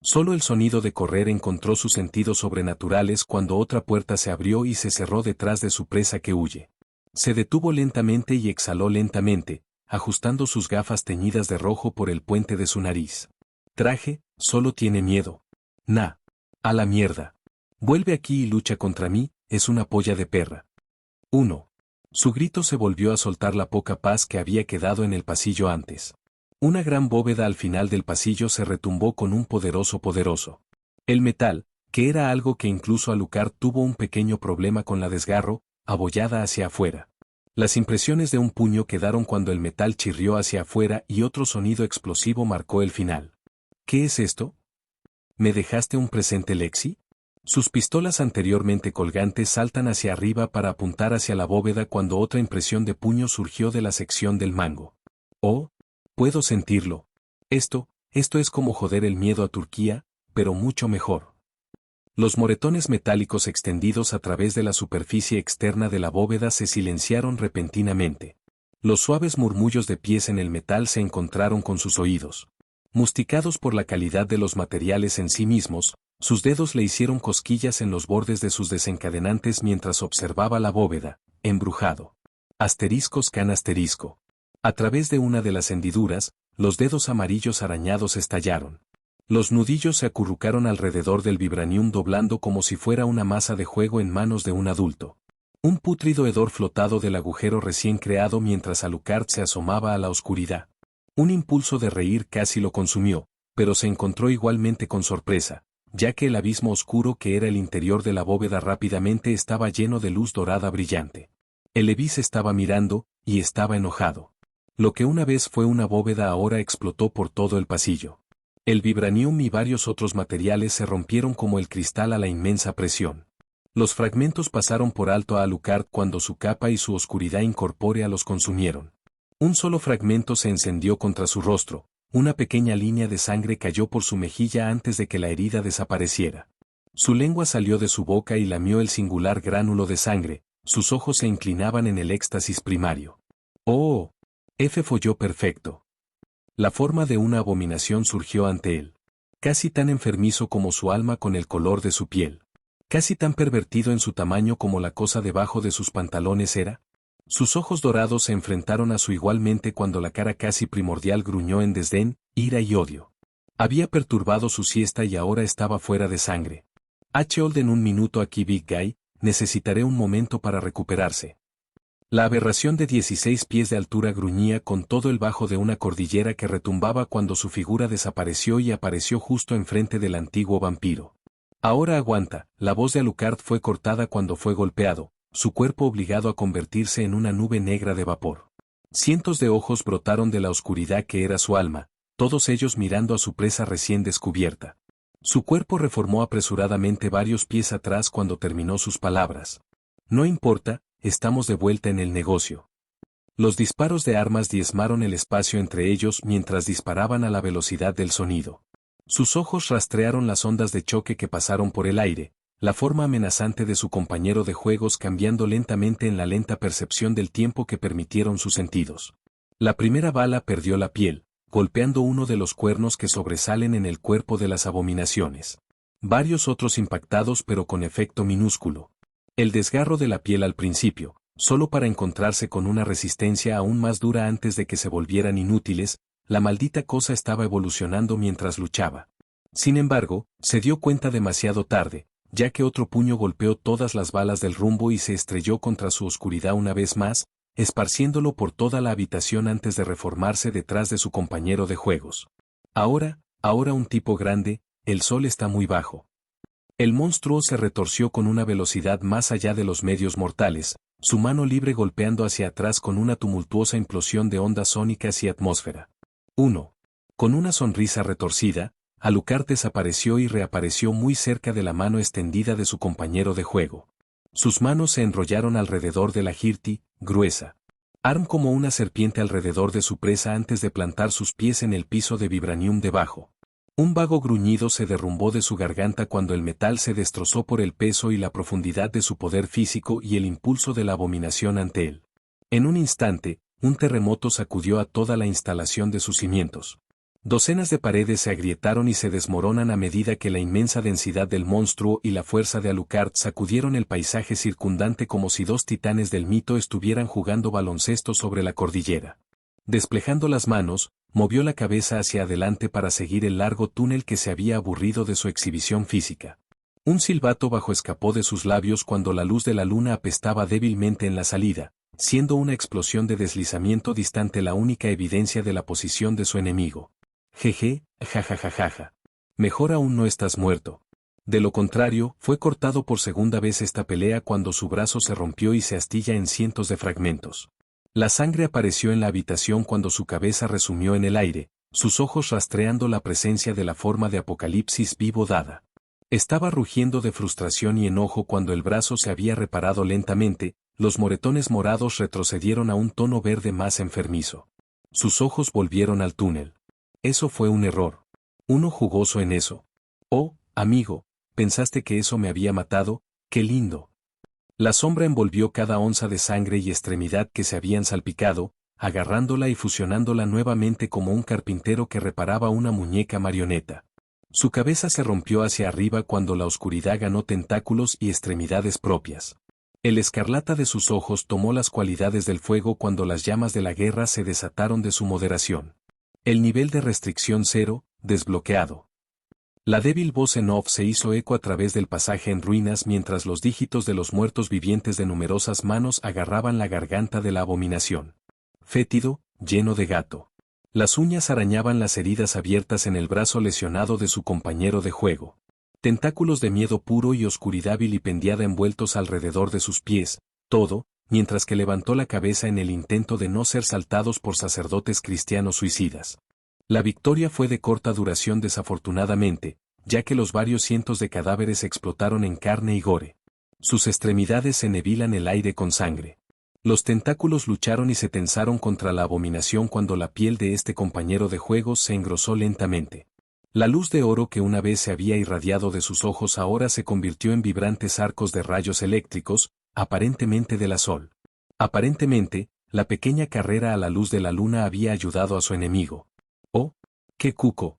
Solo el sonido de correr encontró sus sentidos sobrenaturales cuando otra puerta se abrió y se cerró detrás de su presa que huye. Se detuvo lentamente y exhaló lentamente, ajustando sus gafas teñidas de rojo por el puente de su nariz. Traje, solo tiene miedo. Nah. A la mierda. Vuelve aquí y lucha contra mí, es una polla de perra. 1. Su grito se volvió a soltar la poca paz que había quedado en el pasillo antes. Una gran bóveda al final del pasillo se retumbó con un poderoso. El metal, que era algo que incluso Alucard tuvo un pequeño problema con la desgarro, abollada hacia afuera. Las impresiones de un puño quedaron cuando el metal chirrió hacia afuera y otro sonido explosivo marcó el final. ¿Qué es esto? ¿Me dejaste un presente, Lexi? Sus pistolas anteriormente colgantes saltan hacia arriba para apuntar hacia la bóveda cuando otra impresión de puño surgió de la sección del mango. Oh, puedo sentirlo. Esto es como joder el miedo a Turquía, pero mucho mejor. Los moretones metálicos extendidos a través de la superficie externa de la bóveda se silenciaron repentinamente. Los suaves murmullos de pies en el metal se encontraron con sus oídos. Musticados por la calidad de los materiales en sí mismos, sus dedos le hicieron cosquillas en los bordes de sus desencadenantes mientras observaba la bóveda, embrujado. Asteriscos can asterisco. A través de una de las hendiduras, los dedos amarillos arañados estallaron. Los nudillos se acurrucaron alrededor del vibranium doblando como si fuera una masa de juego en manos de un adulto. Un pútrido hedor flotado del agujero recién creado mientras Alucard se asomaba a la oscuridad. Un impulso de reír casi lo consumió, pero se encontró igualmente con sorpresa, ya que el abismo oscuro que era el interior de la bóveda rápidamente estaba lleno de luz dorada brillante. El Levis estaba mirando, y estaba enojado. Lo que una vez fue una bóveda ahora explotó por todo el pasillo. El vibranium y varios otros materiales se rompieron como el cristal a la inmensa presión. Los fragmentos pasaron por alto a Alucard cuando su capa y su oscuridad incorpórea los consumieron. Un solo fragmento se encendió contra su rostro, una pequeña línea de sangre cayó por su mejilla antes de que la herida desapareciera. Su lengua salió de su boca y lamió el singular gránulo de sangre, sus ojos se inclinaban en el éxtasis primario. ¡Oh! F folló perfecto. La forma de una abominación surgió ante él. Casi tan enfermizo como su alma con el color de su piel. Casi tan pervertido en su tamaño como la cosa debajo de sus pantalones era. Sus ojos dorados se enfrentaron a su igualmente cuando la cara casi primordial gruñó en desdén, ira y odio. Había perturbado su siesta y ahora estaba fuera de sangre. Hold en un minuto aquí Big Guy, necesitaré un momento para recuperarse. La aberración de 16 pies de altura gruñía con todo el bajo de una cordillera que retumbaba cuando su figura desapareció y apareció justo enfrente del antiguo vampiro. Ahora aguanta, la voz de Alucard fue cortada cuando fue golpeado, su cuerpo obligado a convertirse en una nube negra de vapor. Cientos de ojos brotaron de la oscuridad que era su alma, todos ellos mirando a su presa recién descubierta. Su cuerpo reformó apresuradamente varios pies atrás cuando terminó sus palabras. No importa, estamos de vuelta en el negocio. Los disparos de armas diezmaron el espacio entre ellos mientras disparaban a la velocidad del sonido. Sus ojos rastrearon las ondas de choque que pasaron por el aire, la forma amenazante de su compañero de juegos cambiando lentamente en la lenta percepción del tiempo que permitieron sus sentidos. La primera bala perdió la piel, golpeando uno de los cuernos que sobresalen en el cuerpo de las abominaciones. Varios otros impactados pero con efecto minúsculo. El desgarro de la piel al principio, solo para encontrarse con una resistencia aún más dura antes de que se volvieran inútiles, la maldita cosa estaba evolucionando mientras luchaba. Sin embargo, se dio cuenta demasiado tarde, ya que otro puño golpeó todas las balas del rumbo y se estrelló contra su oscuridad una vez más, esparciéndolo por toda la habitación antes de reformarse detrás de su compañero de juegos. Ahora un tipo grande, el sol está muy bajo. El monstruo se retorció con una velocidad más allá de los medios mortales, su mano libre golpeando hacia atrás con una tumultuosa implosión de ondas sónicas y atmósfera. 1. Con una sonrisa retorcida, Alucard desapareció y reapareció muy cerca de la mano extendida de su compañero de juego. Sus manos se enrollaron alrededor de la Hirti, gruesa. Arm como una serpiente alrededor de su presa antes de plantar sus pies en el piso de vibranium debajo. Un vago gruñido se derrumbó de su garganta cuando el metal se destrozó por el peso y la profundidad de su poder físico y el impulso de la abominación ante él. En un instante, un terremoto sacudió a toda la instalación de sus cimientos. Docenas de paredes se agrietaron y se desmoronan a medida que la inmensa densidad del monstruo y la fuerza de Alucard sacudieron el paisaje circundante como si dos titanes del mito estuvieran jugando baloncesto sobre la cordillera. Desplegando las manos, movió la cabeza hacia adelante para seguir el largo túnel que se había aburrido de su exhibición física. Un silbato bajo escapó de sus labios cuando la luz de la luna apestaba débilmente en la salida, siendo una explosión de deslizamiento distante la única evidencia de la posición de su enemigo. Jeje, jajajajaja. Mejor aún no estás muerto. De lo contrario, fue cortado por segunda vez esta pelea cuando su brazo se rompió y se astilla en cientos de fragmentos. La sangre apareció en la habitación cuando su cabeza resumió en el aire, sus ojos rastreando la presencia de la forma de Apocalipsis vivo dada. Estaba rugiendo de frustración y enojo cuando el brazo se había reparado lentamente, los moretones morados retrocedieron a un tono verde más enfermizo. Sus ojos volvieron al túnel. Eso fue un error. Uno jugoso en eso. Oh, amigo, ¿pensaste que eso me había matado? ¡Qué lindo! La sombra envolvió cada onza de sangre y extremidad que se habían salpicado, agarrándola y fusionándola nuevamente como un carpintero que reparaba una muñeca marioneta. Su cabeza se rompió hacia arriba cuando la oscuridad ganó tentáculos y extremidades propias. El escarlata de sus ojos tomó las cualidades del fuego cuando las llamas de la guerra se desataron de su moderación. El nivel de restricción 0, desbloqueado. La débil voz en off se hizo eco a través del pasaje en ruinas mientras los dígitos de los muertos vivientes de numerosas manos agarraban la garganta de la abominación. Fétido, lleno de gato. Las uñas arañaban las heridas abiertas en el brazo lesionado de su compañero de juego. Tentáculos de miedo puro y oscuridad vilipendiada envueltos alrededor de sus pies, todo, mientras que levantó la cabeza en el intento de no ser saltados por sacerdotes cristianos suicidas. La victoria fue de corta duración desafortunadamente, ya que los varios cientos de cadáveres explotaron en carne y gore. Sus extremidades se nebilan el aire con sangre. Los tentáculos lucharon y se tensaron contra la abominación cuando la piel de este compañero de juegos se engrosó lentamente. La luz de oro que una vez se había irradiado de sus ojos ahora se convirtió en vibrantes arcos de rayos eléctricos, aparentemente de la sol. Aparentemente, la pequeña carrera a la luz de la luna había ayudado a su enemigo. ¡Oh! ¡Qué cuco!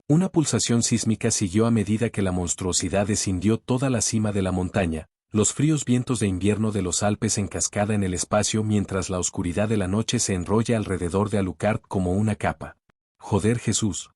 Una pulsación sísmica siguió a medida que la monstruosidad descendió toda la cima de la montaña, los fríos vientos de invierno de los Alpes en cascada en el espacio mientras la oscuridad de la noche se enrolla alrededor de Alucard como una capa. ¡Joder Jesús!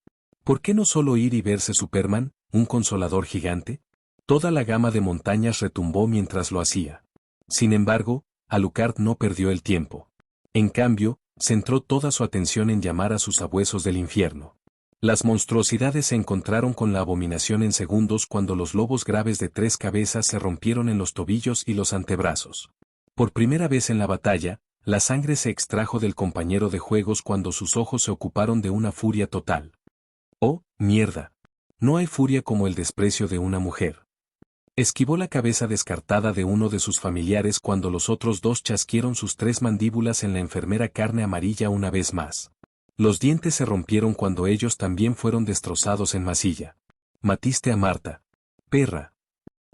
¿Por qué no solo ir y verse Superman, un consolador gigante? Toda la gama de montañas retumbó mientras lo hacía. Sin embargo, Alucard no perdió el tiempo. En cambio, centró toda su atención en llamar a sus sabuesos del infierno. Las monstruosidades se encontraron con la abominación en segundos cuando los lobos graves de 3 cabezas se rompieron en los tobillos y los antebrazos. Por primera vez en la batalla, la sangre se extrajo del compañero de juegos cuando sus ojos se ocuparon de una furia total. ¡Oh, mierda! No hay furia como el desprecio de una mujer. Esquivó la cabeza descartada de uno de sus familiares cuando los otros dos chasquieron sus 3 mandíbulas en la enfermera carne amarilla una vez más. Los dientes se rompieron cuando ellos también fueron destrozados en masilla. Matiste a Marta. Perra.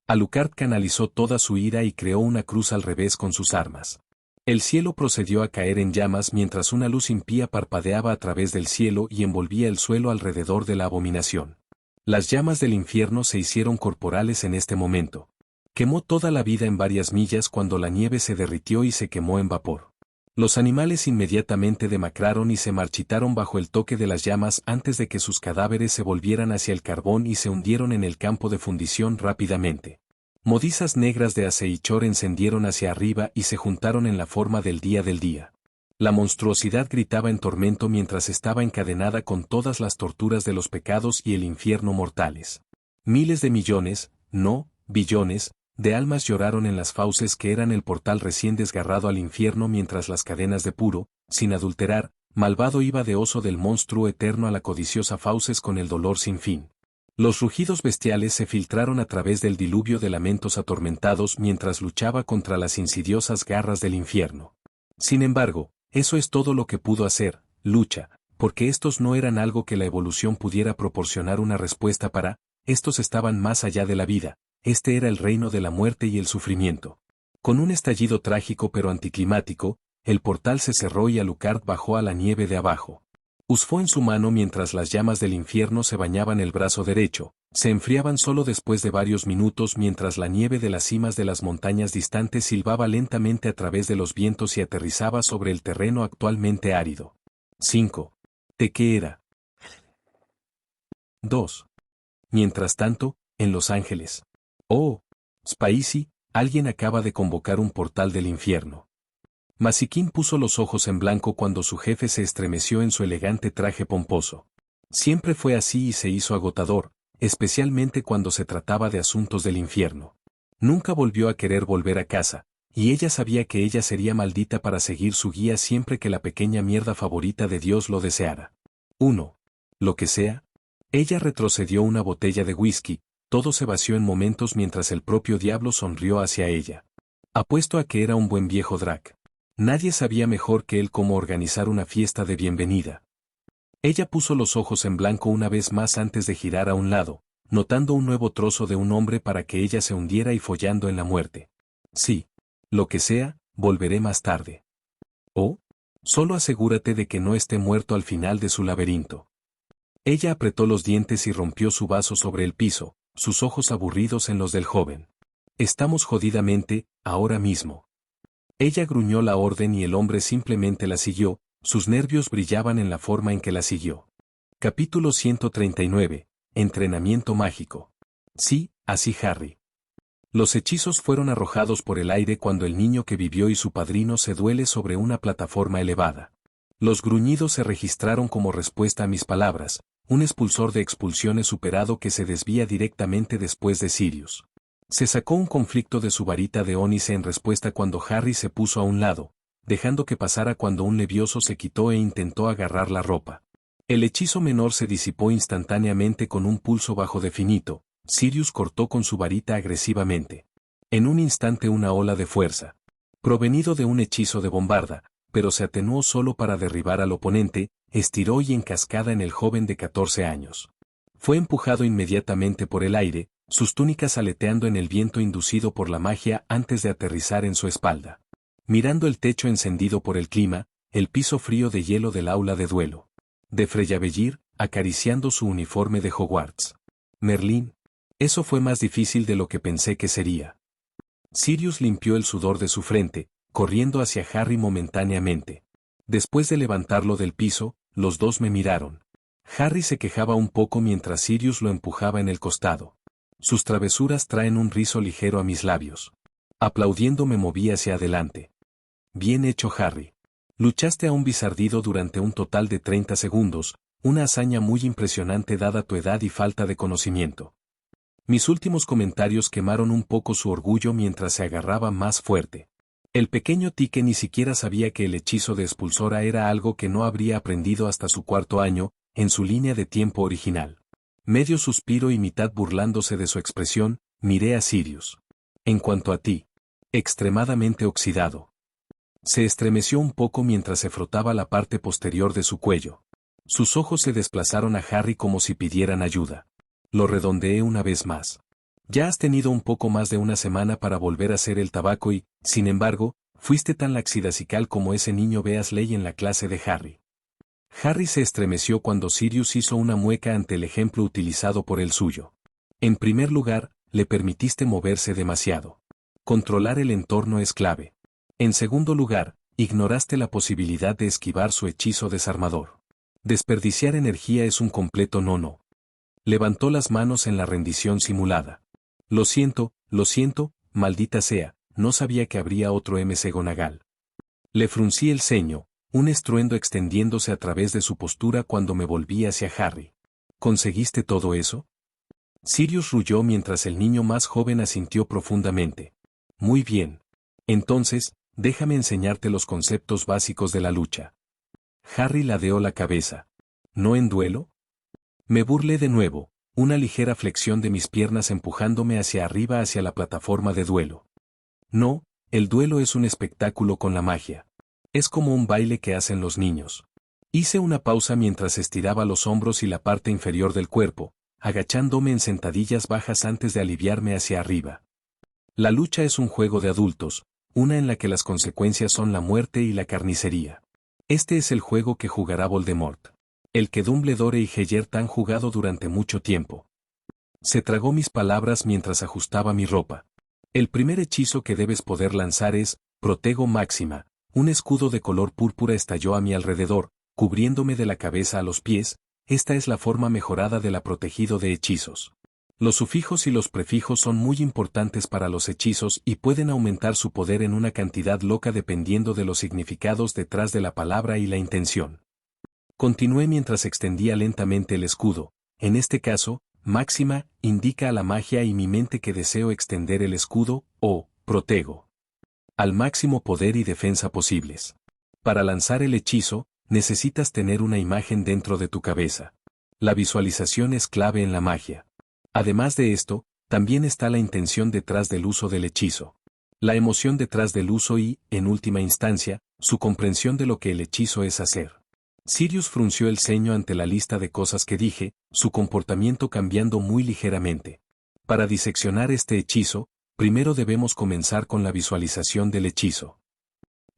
Alucard canalizó toda su ira y creó una cruz al revés con sus armas. El cielo procedió a caer en llamas mientras una luz impía parpadeaba a través del cielo y envolvía el suelo alrededor de la abominación. Las llamas del infierno se hicieron corporales en este momento. Quemó toda la vida en varias millas cuando la nieve se derritió y se quemó en vapor. Los animales inmediatamente demacraron y se marchitaron bajo el toque de las llamas antes de que sus cadáveres se volvieran hacia el carbón y se hundieron en el campo de fundición rápidamente. Modizas negras de aceichor encendieron hacia arriba y se juntaron en la forma del día. La monstruosidad gritaba en tormento mientras estaba encadenada con todas las torturas de los pecados y el infierno mortales. Miles de millones, no, billones, de almas lloraron en las fauces que eran el portal recién desgarrado al infierno mientras las cadenas de puro, sin adulterar, malvado iba de oso del monstruo eterno a la codiciosa fauces con el dolor sin fin. Los rugidos bestiales se filtraron a través del diluvio de lamentos atormentados mientras luchaba contra las insidiosas garras del infierno. Sin embargo, eso es todo lo que pudo hacer, lucha, porque estos no eran algo que la evolución pudiera proporcionar una respuesta para, estos estaban más allá de la vida, este era el reino de la muerte y el sufrimiento. Con un estallido trágico pero anticlimático, el portal se cerró y Alucard bajó a la nieve de abajo. Usfó en su mano mientras las llamas del infierno se bañaban el brazo derecho, se enfriaban solo después de varios minutos mientras la nieve de las cimas de las montañas distantes silbaba lentamente a través de los vientos y aterrizaba sobre el terreno actualmente árido. 5. ¿De qué era? 2. Mientras tanto, en Los Ángeles. Oh, Spacey, alguien acaba de convocar un portal del infierno. Masiquín puso los ojos en blanco cuando su jefe se estremeció en su elegante traje pomposo. Siempre fue así y se hizo agotador, especialmente cuando se trataba de asuntos del infierno. Nunca volvió a querer volver a casa, y ella sabía que ella sería maldita para seguir su guía siempre que la pequeña mierda favorita de Dios lo deseara. 1. Lo que sea. Ella retrocedió una botella de whisky, todo se vació en momentos mientras el propio diablo sonrió hacia ella. Apuesto a que era un buen viejo drag. Nadie sabía mejor que él cómo organizar una fiesta de bienvenida. Ella puso los ojos en blanco una vez más antes de girar a un lado, notando un nuevo trozo de un hombre para que ella se hundiera y follando en la muerte. Sí. Lo que sea, volveré más tarde. Oh, solo asegúrate de que no esté muerto al final de su laberinto. Ella apretó los dientes y rompió su vaso sobre el piso, sus ojos aburridos en los del joven. Estamos jodidamente, ahora mismo. Ella gruñó la orden y el hombre simplemente la siguió, sus nervios brillaban en la forma en que la siguió. Capítulo 139. Entrenamiento mágico. Sí, así Harry. Los hechizos fueron arrojados por el aire cuando el niño que vivió y su padrino se duele sobre una plataforma elevada. Los gruñidos se registraron como respuesta a mis palabras, un expulsor de expulsiones superado que se desvía directamente después de Sirius. Se sacó un conflicto de su varita de ónice en respuesta cuando Harry se puso a un lado, dejando que pasara cuando un levioso se quitó e intentó agarrar la ropa. El hechizo menor se disipó instantáneamente con un pulso bajo de finito. Sirius cortó con su varita agresivamente. En un instante una ola de fuerza, provenido de un hechizo de bombarda, pero se atenuó solo para derribar al oponente, estiró y encascada en el joven de 14 años. Fue empujado inmediatamente por el aire, sus túnicas aleteando en el viento inducido por la magia antes de aterrizar en su espalda. Mirando el techo encendido por el clima, el piso frío de hielo del aula de duelo. De Freyabellir, acariciando su uniforme de Hogwarts. Merlín. Eso fue más difícil de lo que pensé que sería. Sirius limpió el sudor de su frente, corriendo hacia Harry momentáneamente. Después de levantarlo del piso, los dos me miraron. Harry se quejaba un poco mientras Sirius lo empujaba en el costado. Sus travesuras traen un rizo ligero a mis labios. Aplaudiendo me moví hacia adelante. Bien hecho, Harry. Luchaste a un bizardido durante un total de 30 segundos, una hazaña muy impresionante dada tu edad y falta de conocimiento. Mis últimos comentarios quemaron un poco su orgullo mientras se agarraba más fuerte. El pequeño Tique ni siquiera sabía que el hechizo de expulsora era algo que no habría aprendido hasta su 4º año, en su línea de tiempo original. Medio suspiro y mitad burlándose de su expresión, miré a Sirius. En cuanto a ti, extremadamente oxidado. Se estremeció un poco mientras se frotaba la parte posterior de su cuello. Sus ojos se desplazaron a Harry como si pidieran ayuda. Lo redondeé una vez más. Ya has tenido un poco más de una semana para volver a hacer el tabaco y, sin embargo, fuiste tan laxidacical como ese niño Beasley en la clase de Harry. Harry se estremeció cuando Sirius hizo una mueca ante el ejemplo utilizado por el suyo. En primer lugar, le permitiste moverse demasiado. Controlar el entorno es clave. En segundo lugar, ignoraste la posibilidad de esquivar su hechizo desarmador. Desperdiciar energía es un completo no. Levantó las manos en la rendición simulada. Lo siento, maldita sea, no sabía que habría otro McGonagall. Le fruncí el ceño, un estruendo extendiéndose a través de su postura cuando me volví hacia Harry. ¿Conseguiste todo eso? Sirius rugió mientras el niño más joven asintió profundamente. Muy bien. Entonces, déjame enseñarte los conceptos básicos de la lucha. Harry ladeó la cabeza. ¿No en duelo? Me burlé de nuevo, una ligera flexión de mis piernas empujándome hacia arriba hacia la plataforma de duelo. No, el duelo es un espectáculo con la magia. Es como un baile que hacen los niños. Hice una pausa mientras estiraba los hombros y la parte inferior del cuerpo, agachándome en sentadillas bajas antes de aliviarme hacia arriba. La lucha es un juego de adultos, una en la que las consecuencias son la muerte y la carnicería. Este es el juego que jugará Voldemort. El que Dumbledore y Gellert han jugado durante mucho tiempo. Se tragó mis palabras mientras ajustaba mi ropa. El primer hechizo que debes poder lanzar es, Protego Máxima. Un escudo de color púrpura estalló a mi alrededor, cubriéndome de la cabeza a los pies. Esta es la forma mejorada de la protegido de hechizos. Los sufijos y los prefijos son muy importantes para los hechizos y pueden aumentar su poder en una cantidad loca dependiendo de los significados detrás de la palabra y la intención. Continué mientras extendía lentamente el escudo. En este caso, máxima, indica a la magia y mi mente que deseo extender el escudo, o, protego, al máximo poder y defensa posibles. Para lanzar el hechizo, necesitas tener una imagen dentro de tu cabeza. La visualización es clave en la magia. Además de esto, también está la intención detrás del uso del hechizo. La emoción detrás del uso y, en última instancia, su comprensión de lo que el hechizo es hacer. Sirius frunció el ceño ante la lista de cosas que dije, su comportamiento cambiando muy ligeramente. Para diseccionar este hechizo, primero debemos comenzar con la visualización del hechizo.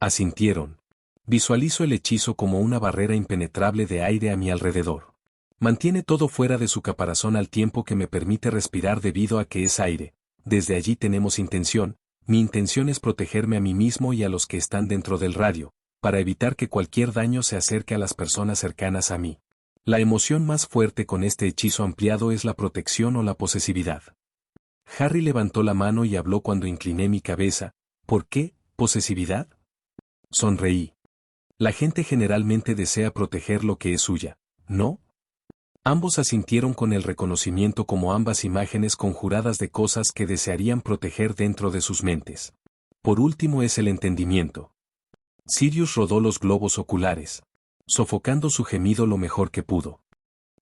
Asintieron. Visualizo el hechizo como una barrera impenetrable de aire a mi alrededor. Mantiene todo fuera de su caparazón al tiempo que me permite respirar debido a que es aire. Desde allí tenemos intención. Mi intención es protegerme a mí mismo y a los que están dentro del radio. para evitar que cualquier daño se acerque a las personas cercanas a mí. La emoción más fuerte con este hechizo ampliado es la protección o la posesividad. Harry levantó la mano y habló cuando incliné mi cabeza. ¿Por qué, posesividad? Sonreí. La gente generalmente desea proteger lo que es suya, ¿no? Ambos asintieron con el reconocimiento como ambas imágenes conjuradas de cosas que desearían proteger dentro de sus mentes. Por último es el entendimiento. Sirius rodó los globos oculares, sofocando su gemido lo mejor que pudo.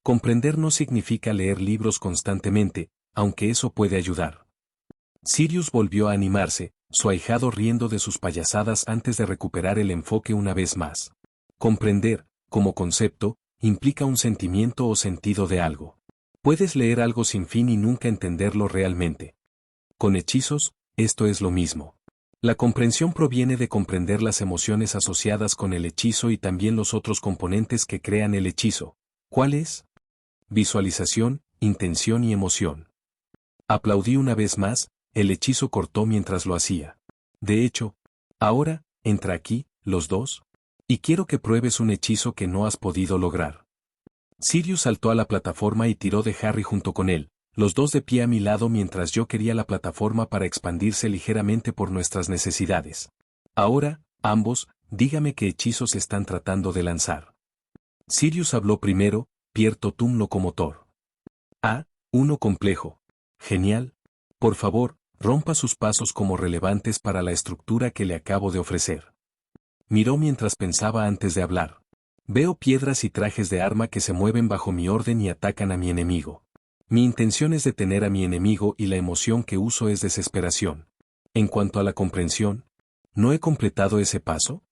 Comprender no significa leer libros constantemente, aunque eso puede ayudar. Sirius volvió a animarse, su ahijado riendo de sus payasadas antes de recuperar el enfoque una vez más. Comprender, como concepto, implica un sentimiento o sentido de algo. Puedes leer algo sin fin y nunca entenderlo realmente. Con hechizos, esto es lo mismo. La comprensión proviene de comprender las emociones asociadas con el hechizo y también los otros componentes que crean el hechizo. ¿Cuál es? Visualización, intención y emoción. Aplaudí una vez más, el hechizo cortó mientras lo hacía. De hecho, ahora, entra aquí, los dos. Y quiero que pruebes un hechizo que no has podido lograr. Sirius saltó a la plataforma y tiró de Harry junto con él, los dos de pie a mi lado mientras yo quería la plataforma para expandirse ligeramente por nuestras necesidades. Ahora, ambos, dígame qué hechizos están tratando de lanzar. Sirius habló primero, Pier Totum Locomotor. Ah, uno complejo. Genial. Por favor, rompa sus pasos como relevantes para la estructura que le acabo de ofrecer. Miró mientras pensaba antes de hablar. Veo piedras y trajes de arma que se mueven bajo mi orden y atacan a mi enemigo. Mi intención es detener a mi enemigo y la emoción que uso es desesperación. En cuanto a la comprensión, ¿no he completado ese paso?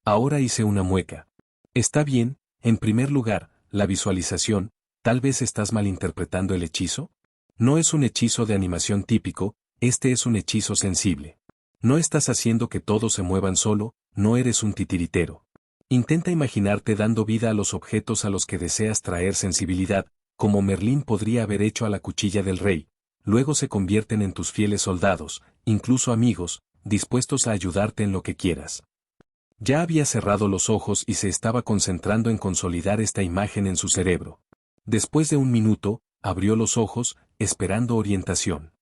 Ahora hice una mueca. Está bien, en primer lugar, la visualización, ¿tal vez estás malinterpretando el hechizo? No es un hechizo de animación típico, este es un hechizo sensible. No estás haciendo que todos se muevan solo, no eres un titiritero. Intenta imaginarte dando vida a los objetos a los que deseas traer sensibilidad, como Merlín podría haber hecho a la cuchilla del rey. Luego se convierten en tus fieles soldados, incluso amigos, dispuestos a ayudarte en lo que quieras. Ya había cerrado los ojos y se estaba concentrando en consolidar esta imagen en su cerebro. Después de un minuto, abrió los ojos, esperando orientación.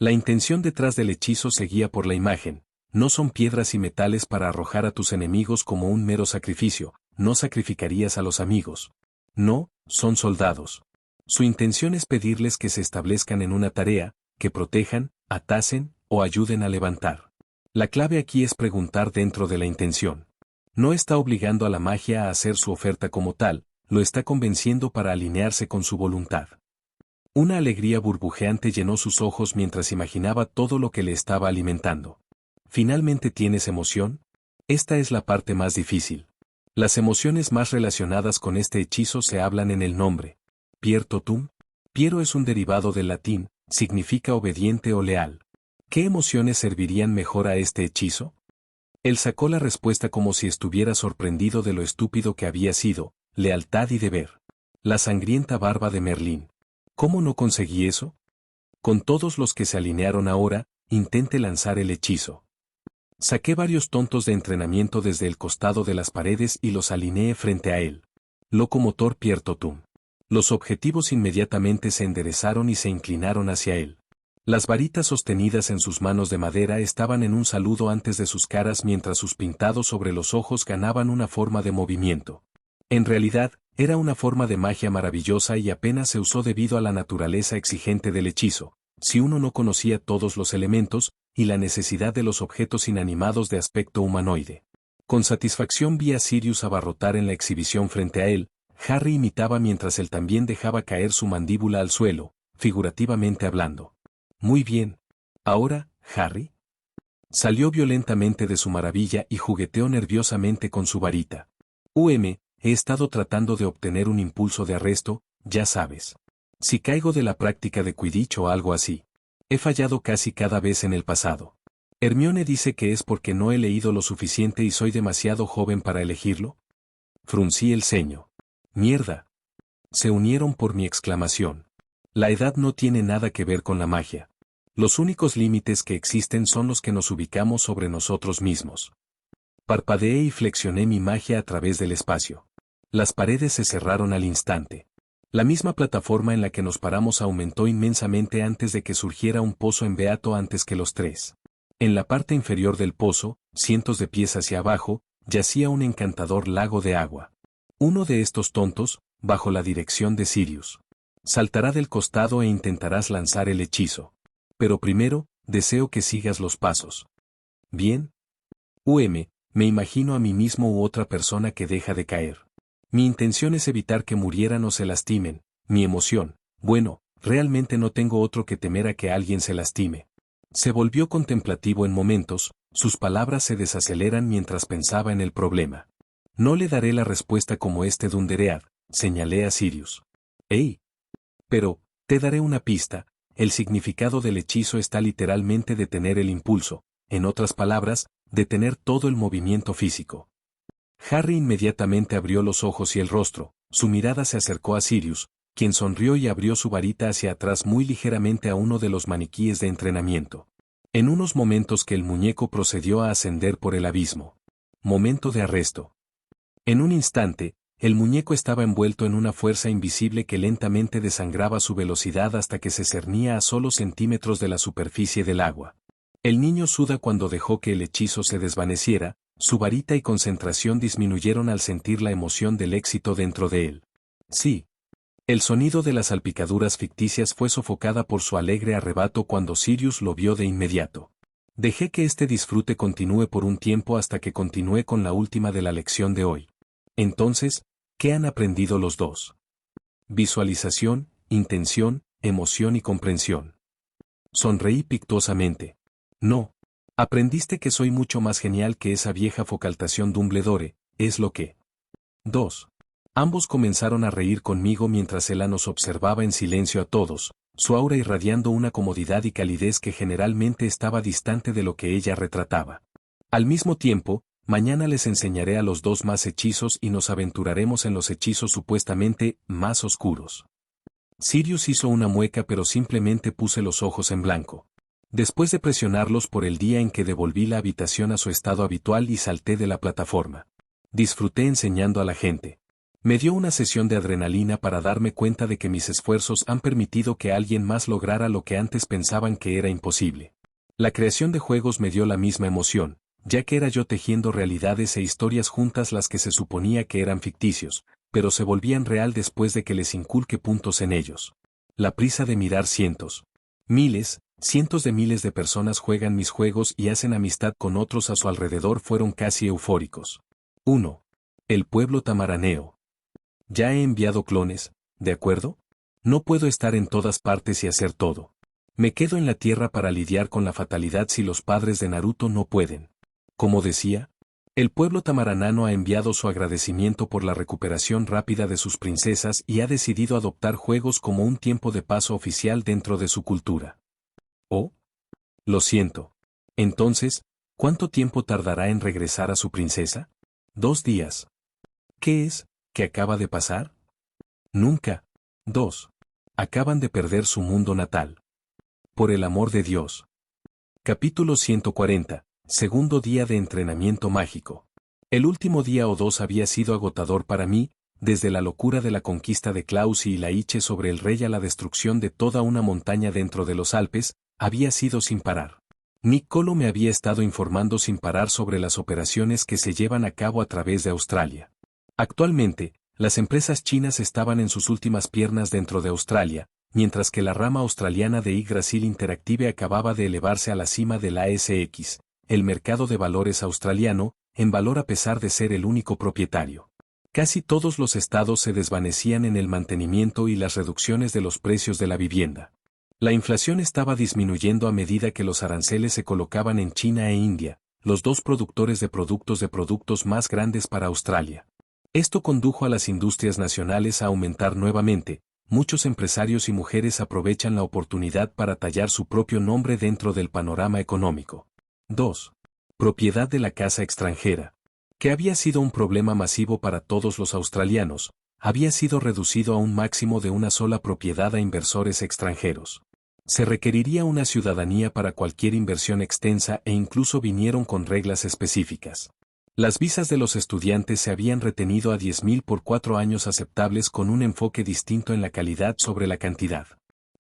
La intención detrás del hechizo seguía por la imagen. No son piedras y metales para arrojar a tus enemigos como un mero sacrificio, no sacrificarías a los amigos. No, son soldados. Su intención es pedirles que se establezcan en una tarea, que protejan, atasen, o ayuden a levantar. La clave aquí es preguntar dentro de la intención. No está obligando a la magia a hacer su oferta como tal, lo está convenciendo para alinearse con su voluntad. Una alegría burbujeante llenó sus ojos mientras imaginaba todo lo que le estaba alimentando. ¿Finalmente tienes emoción? Esta es la parte más difícil. Las emociones más relacionadas con este hechizo se hablan en el nombre. Pier Totum. Piero es un derivado del latín, significa obediente o leal. ¿Qué emociones servirían mejor a este hechizo? Él sacó la respuesta como si estuviera sorprendido de lo estúpido que había sido, lealtad y deber. La sangrienta barba de Merlín. ¿Cómo no conseguí eso? Con todos los que se alinearon ahora, intente lanzar el hechizo. Saqué varios tontos de entrenamiento desde el costado de las paredes y los alineé frente a él. Locomotor Pier Totum. Los objetivos inmediatamente se enderezaron y se inclinaron hacia él. Las varitas sostenidas en sus manos de madera estaban en un saludo antes de sus caras mientras sus pintados sobre los ojos ganaban una forma de movimiento. En realidad, era una forma de magia maravillosa y apenas se usó debido a la naturaleza exigente del hechizo, si uno no conocía todos los elementos, y la necesidad de los objetos inanimados de aspecto humanoide. Con satisfacción vi a Sirius abarrotar en la exhibición frente a él. Harry imitaba mientras él también dejaba caer su mandíbula al suelo, figurativamente hablando. Muy bien. Ahora, Harry. Salió violentamente de su maravilla y jugueteó nerviosamente con su varita. He estado tratando de obtener un impulso de arresto, ya sabes. Si caigo de la práctica de Quidditch o algo así. He fallado casi cada vez en el pasado. Hermione dice que es porque no he leído lo suficiente y soy demasiado joven para elegirlo. Fruncí el ceño. Mierda. Se unieron por mi exclamación. La edad no tiene nada que ver con la magia. Los únicos límites que existen son los que nos ubicamos sobre nosotros mismos. Parpadeé y flexioné mi magia a través del espacio. Las paredes se cerraron al instante. La misma plataforma en la que nos paramos aumentó inmensamente antes de que surgiera un pozo en beato antes que los tres. En la parte inferior del pozo, cientos de pies hacia abajo, yacía un encantador lago de agua. Uno de estos tontos, bajo la dirección de Sirius, saltará del costado e intentarás lanzar el hechizo. Pero primero, deseo que sigas los pasos. ¿Bien? Me imagino a mí mismo u otra persona que deja de caer. Mi intención es evitar que murieran o se lastimen. Mi emoción, bueno, realmente no tengo otro que temer a que alguien se lastime. Se volvió contemplativo en momentos, sus palabras se desaceleran mientras pensaba en el problema. No le daré la respuesta como este Dunderead, señalé a Sirius. ¡Ey! Pero, te daré una pista, el significado del hechizo está literalmente detener el impulso, en otras palabras, detener todo el movimiento físico. Harry inmediatamente abrió los ojos y el rostro, su mirada se acercó a Sirius, quien sonrió y abrió su varita hacia atrás muy ligeramente a uno de los maniquíes de entrenamiento. En unos momentos que el muñeco procedió a ascender por el abismo. Momento de arresto. En un instante, el muñeco estaba envuelto en una fuerza invisible que lentamente desangraba su velocidad hasta que se cernía a solo centímetros de la superficie del agua. El niño suda cuando dejó que el hechizo se desvaneciera, su varita y concentración disminuyeron al sentir la emoción del éxito dentro de él. Sí. El sonido de las salpicaduras ficticias fue sofocada por su alegre arrebato cuando Sirius lo vio de inmediato. Dejé que este disfrute continúe por un tiempo hasta que continué con la última de la lección de hoy. Entonces, ¿qué han aprendido los dos? Visualización, intención, emoción y comprensión. Sonreí pictuosamente. No. Aprendiste que soy mucho más genial que esa vieja focaltación Dumbledore, es lo que. 2. Ambos comenzaron a reír conmigo mientras ella nos observaba en silencio a todos, su aura irradiando una comodidad y calidez que generalmente estaba distante de lo que ella retrataba. Al mismo tiempo, mañana les enseñaré a los dos más hechizos y nos aventuraremos en los hechizos supuestamente más oscuros. Sirius hizo una mueca pero simplemente puse los ojos en blanco. Después de presionarlos por el día en que devolví la habitación a su estado habitual y salté de la plataforma. Disfruté enseñando a la gente. Me dio una sesión de adrenalina para darme cuenta de que mis esfuerzos han permitido que alguien más lograra lo que antes pensaban que era imposible. La creación de juegos me dio la misma emoción, ya que era yo tejiendo realidades e historias juntas las que se suponía que eran ficticios, pero se volvían real después de que les inculque puntos en ellos. La prisa de mirar cientos de miles de personas juegan mis juegos y hacen amistad con otros a su alrededor fueron casi eufóricos. 1. El pueblo tamaraneo. Ya he enviado clones, ¿de acuerdo? No puedo estar en todas partes y hacer todo. Me quedo en la tierra para lidiar con la fatalidad si los padres de Naruto no pueden. Como decía, el pueblo tamaranano ha enviado su agradecimiento por la recuperación rápida de sus princesas y ha decidido adoptar juegos como un tiempo de paso oficial dentro de su cultura. Oh, lo siento. Entonces, ¿cuánto tiempo tardará en regresar a su princesa? 2 días. ¿Qué es? ¿Qué acaba de pasar? Nunca. 2. Acaban de perder su mundo natal. Por el amor de Dios. Capítulo 140. Segundo día de entrenamiento mágico. El último día o dos había sido agotador para mí, desde la locura de la conquista de Klaus y Laiche sobre el rey a la destrucción de toda una montaña dentro de los Alpes, había sido sin parar. Nick Colo me había estado informando sin parar sobre las operaciones que se llevan a cabo a través de Australia. Actualmente, las empresas chinas estaban en sus últimas piernas dentro de Australia, mientras que la rama australiana de Yggdrasil Interactive acababa de elevarse a la cima del ASX, el mercado de valores australiano, en valor a pesar de ser el único propietario. Casi todos los estados se desvanecían en el mantenimiento y las reducciones de los precios de la vivienda. La inflación estaba disminuyendo a medida que los aranceles se colocaban en China e India, los dos productores de productos más grandes para Australia. Esto condujo a las industrias nacionales a aumentar nuevamente. Muchos empresarios y mujeres aprovechan la oportunidad para tallar su propio nombre dentro del panorama económico. 2. Propiedad de la casa extranjera. Que había sido un problema masivo para todos los australianos, había sido reducido a un máximo de una sola propiedad a inversores extranjeros. Se requeriría una ciudadanía para cualquier inversión extensa e incluso vinieron con reglas específicas. Las visas de los estudiantes se habían retenido a 10.000 por 4 años aceptables con un enfoque distinto en la calidad sobre la cantidad.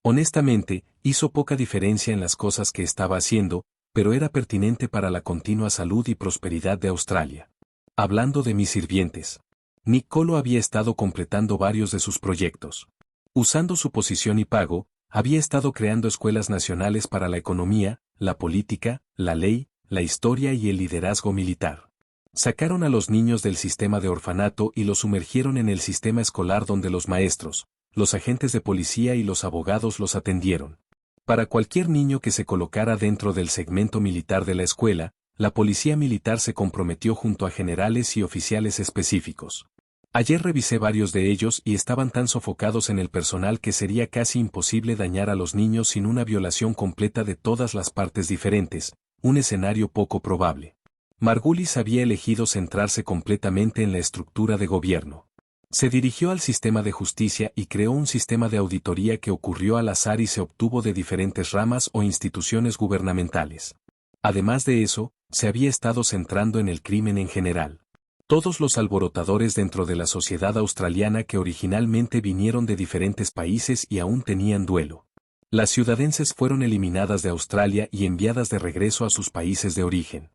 Honestamente, hizo poca diferencia en las cosas que estaba haciendo, pero era pertinente para la continua salud y prosperidad de Australia. Hablando de mis sirvientes, Nick Colo había estado completando varios de sus proyectos. Usando su posición y pago, había estado creando escuelas nacionales para la economía, la política, la ley, la historia y el liderazgo militar. Sacaron a los niños del sistema de orfanato y los sumergieron en el sistema escolar donde los maestros, los agentes de policía y los abogados los atendieron. Para cualquier niño que se colocara dentro del segmento militar de la escuela, la policía militar se comprometió junto a generales y oficiales específicos. Ayer revisé varios de ellos y estaban tan sofocados en el personal que sería casi imposible dañar a los niños sin una violación completa de todas las partes diferentes, un escenario poco probable. Margulis había elegido centrarse completamente en la estructura de gobierno. Se dirigió al sistema de justicia y creó un sistema de auditoría que ocurrió al azar y se obtuvo de diferentes ramas o instituciones gubernamentales. Además de eso, se había estado centrando en el crimen en general. Todos los alborotadores dentro de la sociedad australiana que originalmente vinieron de diferentes países y aún tenían duelo. Las ciudadenses fueron eliminadas de Australia y enviadas de regreso a sus países de origen.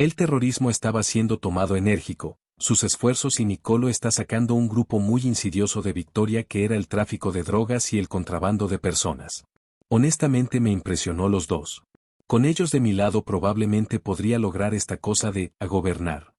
El terrorismo estaba siendo tomado enérgico, sus esfuerzos y Nick Colo está sacando un grupo muy insidioso de Victoria que era el tráfico de drogas y el contrabando de personas. Honestamente me impresionó los dos. Con ellos de mi lado probablemente podría lograr esta cosa de a gobernar.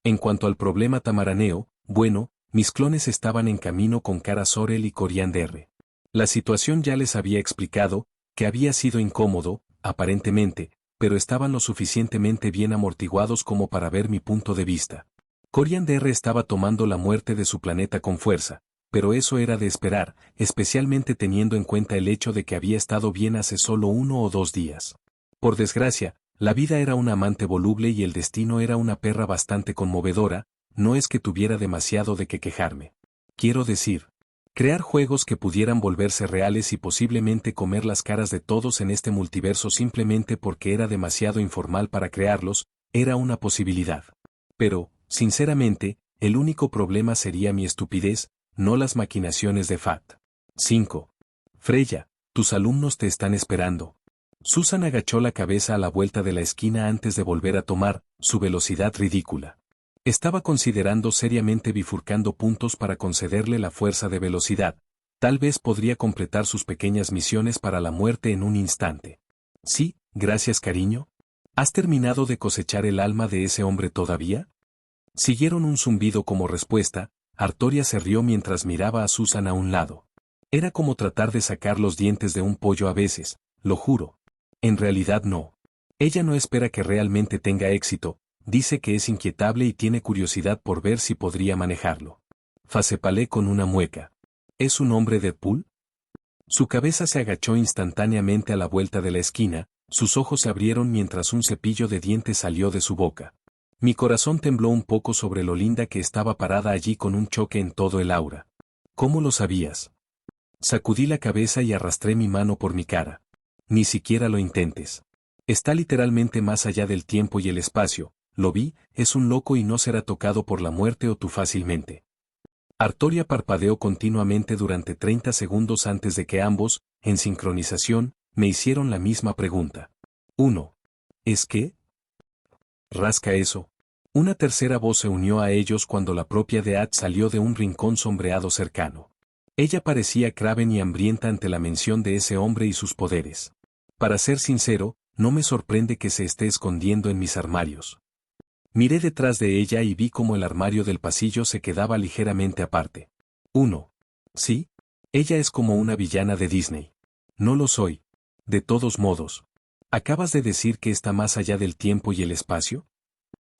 En cuanto al problema tamaraneo, bueno, mis clones estaban en camino con Cara Sorel y Coriander. La situación ya les había explicado, que había sido incómodo, aparentemente, pero estaban lo suficientemente bien amortiguados como para ver mi punto de vista. Coriander estaba tomando la muerte de su planeta con fuerza, pero eso era de esperar, especialmente teniendo en cuenta el hecho de que había estado bien hace solo 1 o 2 días. Por desgracia, la vida era una amante voluble y el destino era una perra bastante conmovedora, no es que tuviera demasiado de qué quejarme. Quiero decir, crear juegos que pudieran volverse reales y posiblemente comer las caras de todos en este multiverso simplemente porque era demasiado informal para crearlos, era una posibilidad. Pero, sinceramente, el único problema sería mi estupidez, no las maquinaciones de Fat. 5. Freya, tus alumnos te están esperando. Susan agachó la cabeza a la vuelta de la esquina antes de volver a tomar su velocidad ridícula. Estaba considerando seriamente bifurcando puntos para concederle la fuerza de velocidad. Tal vez podría completar sus pequeñas misiones para la muerte en un instante. Sí, gracias cariño. ¿Has terminado de cosechar el alma de ese hombre todavía? Siguieron un zumbido como respuesta. Artoria se rió mientras miraba a Susan a un lado. Era como tratar de sacar los dientes de un pollo a veces, lo juro. En realidad no. Ella no espera que realmente tenga éxito, dice que es inquietable y tiene curiosidad por ver si podría manejarlo. Facepalé con una mueca. ¿Es un hombre Deadpool? Su cabeza se agachó instantáneamente a la vuelta de la esquina, sus ojos se abrieron mientras un cepillo de dientes salió de su boca. Mi corazón tembló un poco sobre lo linda que estaba parada allí con un choque en todo el aura. ¿Cómo lo sabías? Sacudí la cabeza y arrastré mi mano por mi cara. Ni siquiera lo intentes. Está literalmente más allá del tiempo y el espacio, lo vi, es un loco y no será tocado por la muerte o tú fácilmente. Artoria parpadeó continuamente durante 30 segundos antes de que ambos, en sincronización, me hicieron la misma pregunta. 1. ¿Es qué? Rasca eso. Una tercera voz se unió a ellos cuando la propia Dead salió de un rincón sombreado cercano. Ella parecía craven y hambrienta ante la mención de ese hombre y sus poderes. Para ser sincero, no me sorprende que se esté escondiendo en mis armarios. Miré detrás de ella y vi cómo el armario del pasillo se quedaba ligeramente aparte. 1. ¿Sí? Ella es como una villana de Disney. No lo soy. De todos modos. ¿Acabas de decir que está más allá del tiempo y el espacio?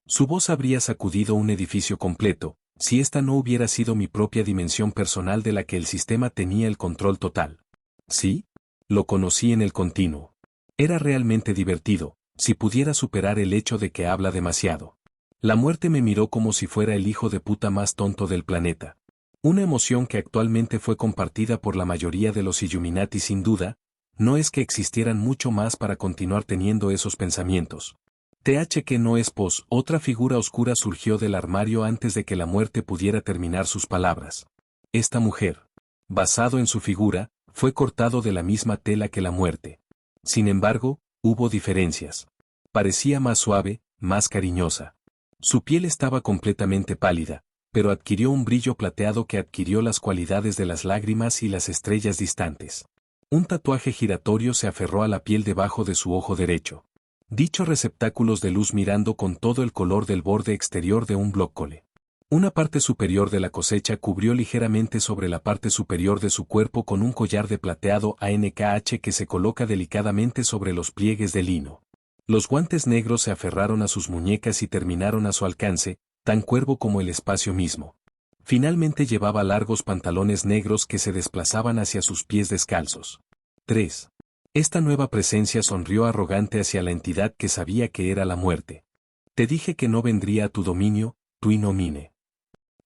Su voz habría sacudido un edificio completo, si esta no hubiera sido mi propia dimensión personal de la que el sistema tenía el control total. ¿Sí? Lo conocí en el continuo. Era realmente divertido, si pudiera superar el hecho de que habla demasiado. La muerte me miró como si fuera el hijo de puta más tonto del planeta. Una emoción que actualmente fue compartida por la mayoría de los Illuminati sin duda, no es que existieran mucho más para continuar teniendo esos pensamientos. TH que no es pos. Otra figura oscura surgió del armario antes de que la muerte pudiera terminar sus palabras. Esta mujer, basado en su figura, fue cortado de la misma tela que la muerte. Sin embargo, hubo diferencias. Parecía más suave, más cariñosa. Su piel estaba completamente pálida, pero adquirió un brillo plateado que adquirió las cualidades de las lágrimas y las estrellas distantes. Un tatuaje giratorio se aferró a la piel debajo de su ojo derecho. Dichos receptáculos de luz mirando con todo el color del borde exterior de un brócoli. Una parte superior de la cosecha cubrió ligeramente sobre la parte superior de su cuerpo con un collar de plateado ANKH que se coloca delicadamente sobre los pliegues de lino. Los guantes negros se aferraron a sus muñecas y terminaron a su alcance, tan cuervo como el espacio mismo. Finalmente llevaba largos pantalones negros que se desplazaban hacia sus pies descalzos. 3. Esta nueva presencia sonrió arrogante hacia la entidad que sabía que era la muerte. Te dije que no vendría a tu dominio, tu inomine.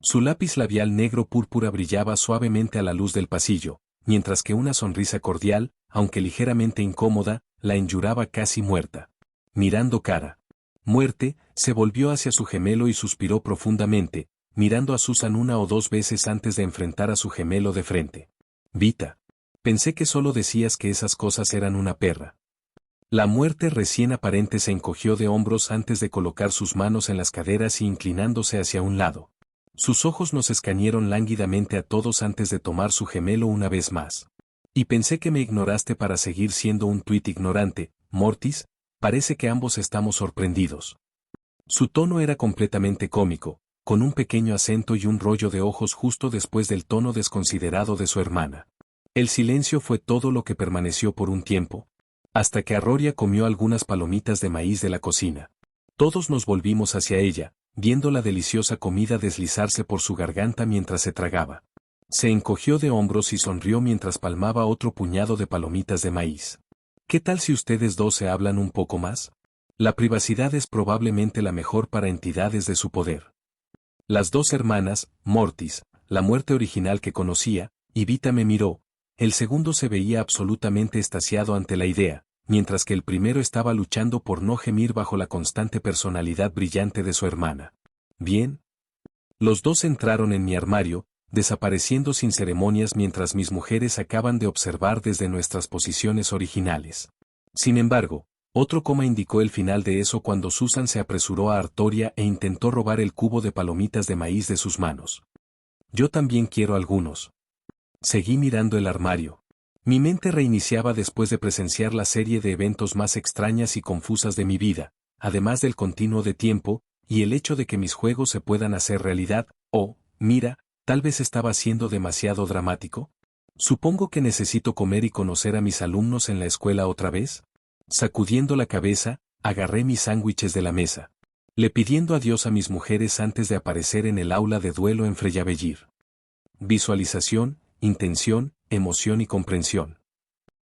Su lápiz labial negro púrpura brillaba suavemente a la luz del pasillo, mientras que una sonrisa cordial, aunque ligeramente incómoda, la enyuraba casi muerta. Mirando cara. Muerte, se volvió hacia su gemelo y suspiró profundamente, mirando a Susan una o dos veces antes de enfrentar a su gemelo de frente. Vita. Pensé que solo decías que esas cosas eran una perra. La muerte recién aparente se encogió de hombros antes de colocar sus manos en las caderas y inclinándose hacia un lado. Sus ojos nos escanearon lánguidamente a todos antes de tomar su gemelo una vez más. Y pensé que me ignoraste para seguir siendo un tuit ignorante, Mortis, parece que ambos estamos sorprendidos. Su tono era completamente cómico, con un pequeño acento y un rollo de ojos justo después del tono desconsiderado de su hermana. El silencio fue todo lo que permaneció por un tiempo, hasta que Arroria comió algunas palomitas de maíz de la cocina. Todos nos volvimos hacia ella, viendo la deliciosa comida deslizarse por su garganta mientras se tragaba. Se encogió de hombros y sonrió mientras palmaba otro puñado de palomitas de maíz. ¿Qué tal si ustedes dos se hablan un poco más? La privacidad es probablemente la mejor para entidades de su poder. Las dos hermanas, Mortis, la muerte original que conocía, y Vita me miró. El segundo se veía absolutamente extasiado ante la idea, mientras que el primero estaba luchando por no gemir bajo la constante personalidad brillante de su hermana. Bien. Los dos entraron en mi armario, desapareciendo sin ceremonias mientras mis mujeres acaban de observar desde nuestras posiciones originales. Sin embargo, otro coma indicó el final de eso cuando Susan se apresuró a Artoria e intentó robar el cubo de palomitas de maíz de sus manos. Yo también quiero algunos. Seguí mirando el armario. Mi mente reiniciaba después de presenciar la serie de eventos más extrañas y confusas de mi vida, además del continuo de tiempo, y el hecho de que mis juegos se puedan hacer realidad. Mira, tal vez estaba siendo demasiado dramático. Supongo que necesito comer y conocer a mis alumnos en la escuela otra vez. Sacudiendo la cabeza, agarré mis sándwiches de la mesa. Le pidiendo adiós a mis mujeres antes de aparecer en el aula de duelo en Freyabellir. Visualización, intención, emoción y comprensión.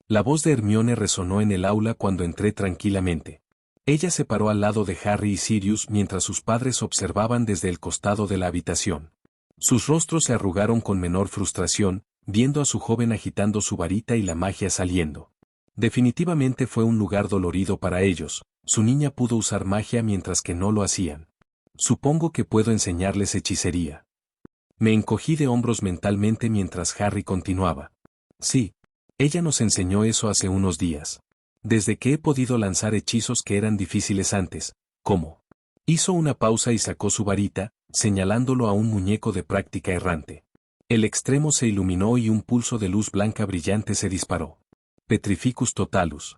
La voz de Hermione resonó en el aula cuando entré tranquilamente. Ella se paró al lado de Harry y Sirius mientras sus padres observaban desde el costado de la habitación. Sus rostros se arrugaron con menor frustración, viendo a su joven agitando su varita y la magia saliendo. Definitivamente fue un lugar dolorido para ellos. Su niña pudo usar magia mientras que no lo hacían. Supongo que puedo enseñarles hechicería. Me encogí de hombros mentalmente mientras Harry continuaba. Sí, ella nos enseñó eso hace unos días. Desde que he podido lanzar hechizos que eran difíciles antes, ¿cómo? Hizo una pausa y sacó su varita, señalándolo a un muñeco de práctica errante. El extremo se iluminó y un pulso de luz blanca brillante se disparó. Petrificus totalus.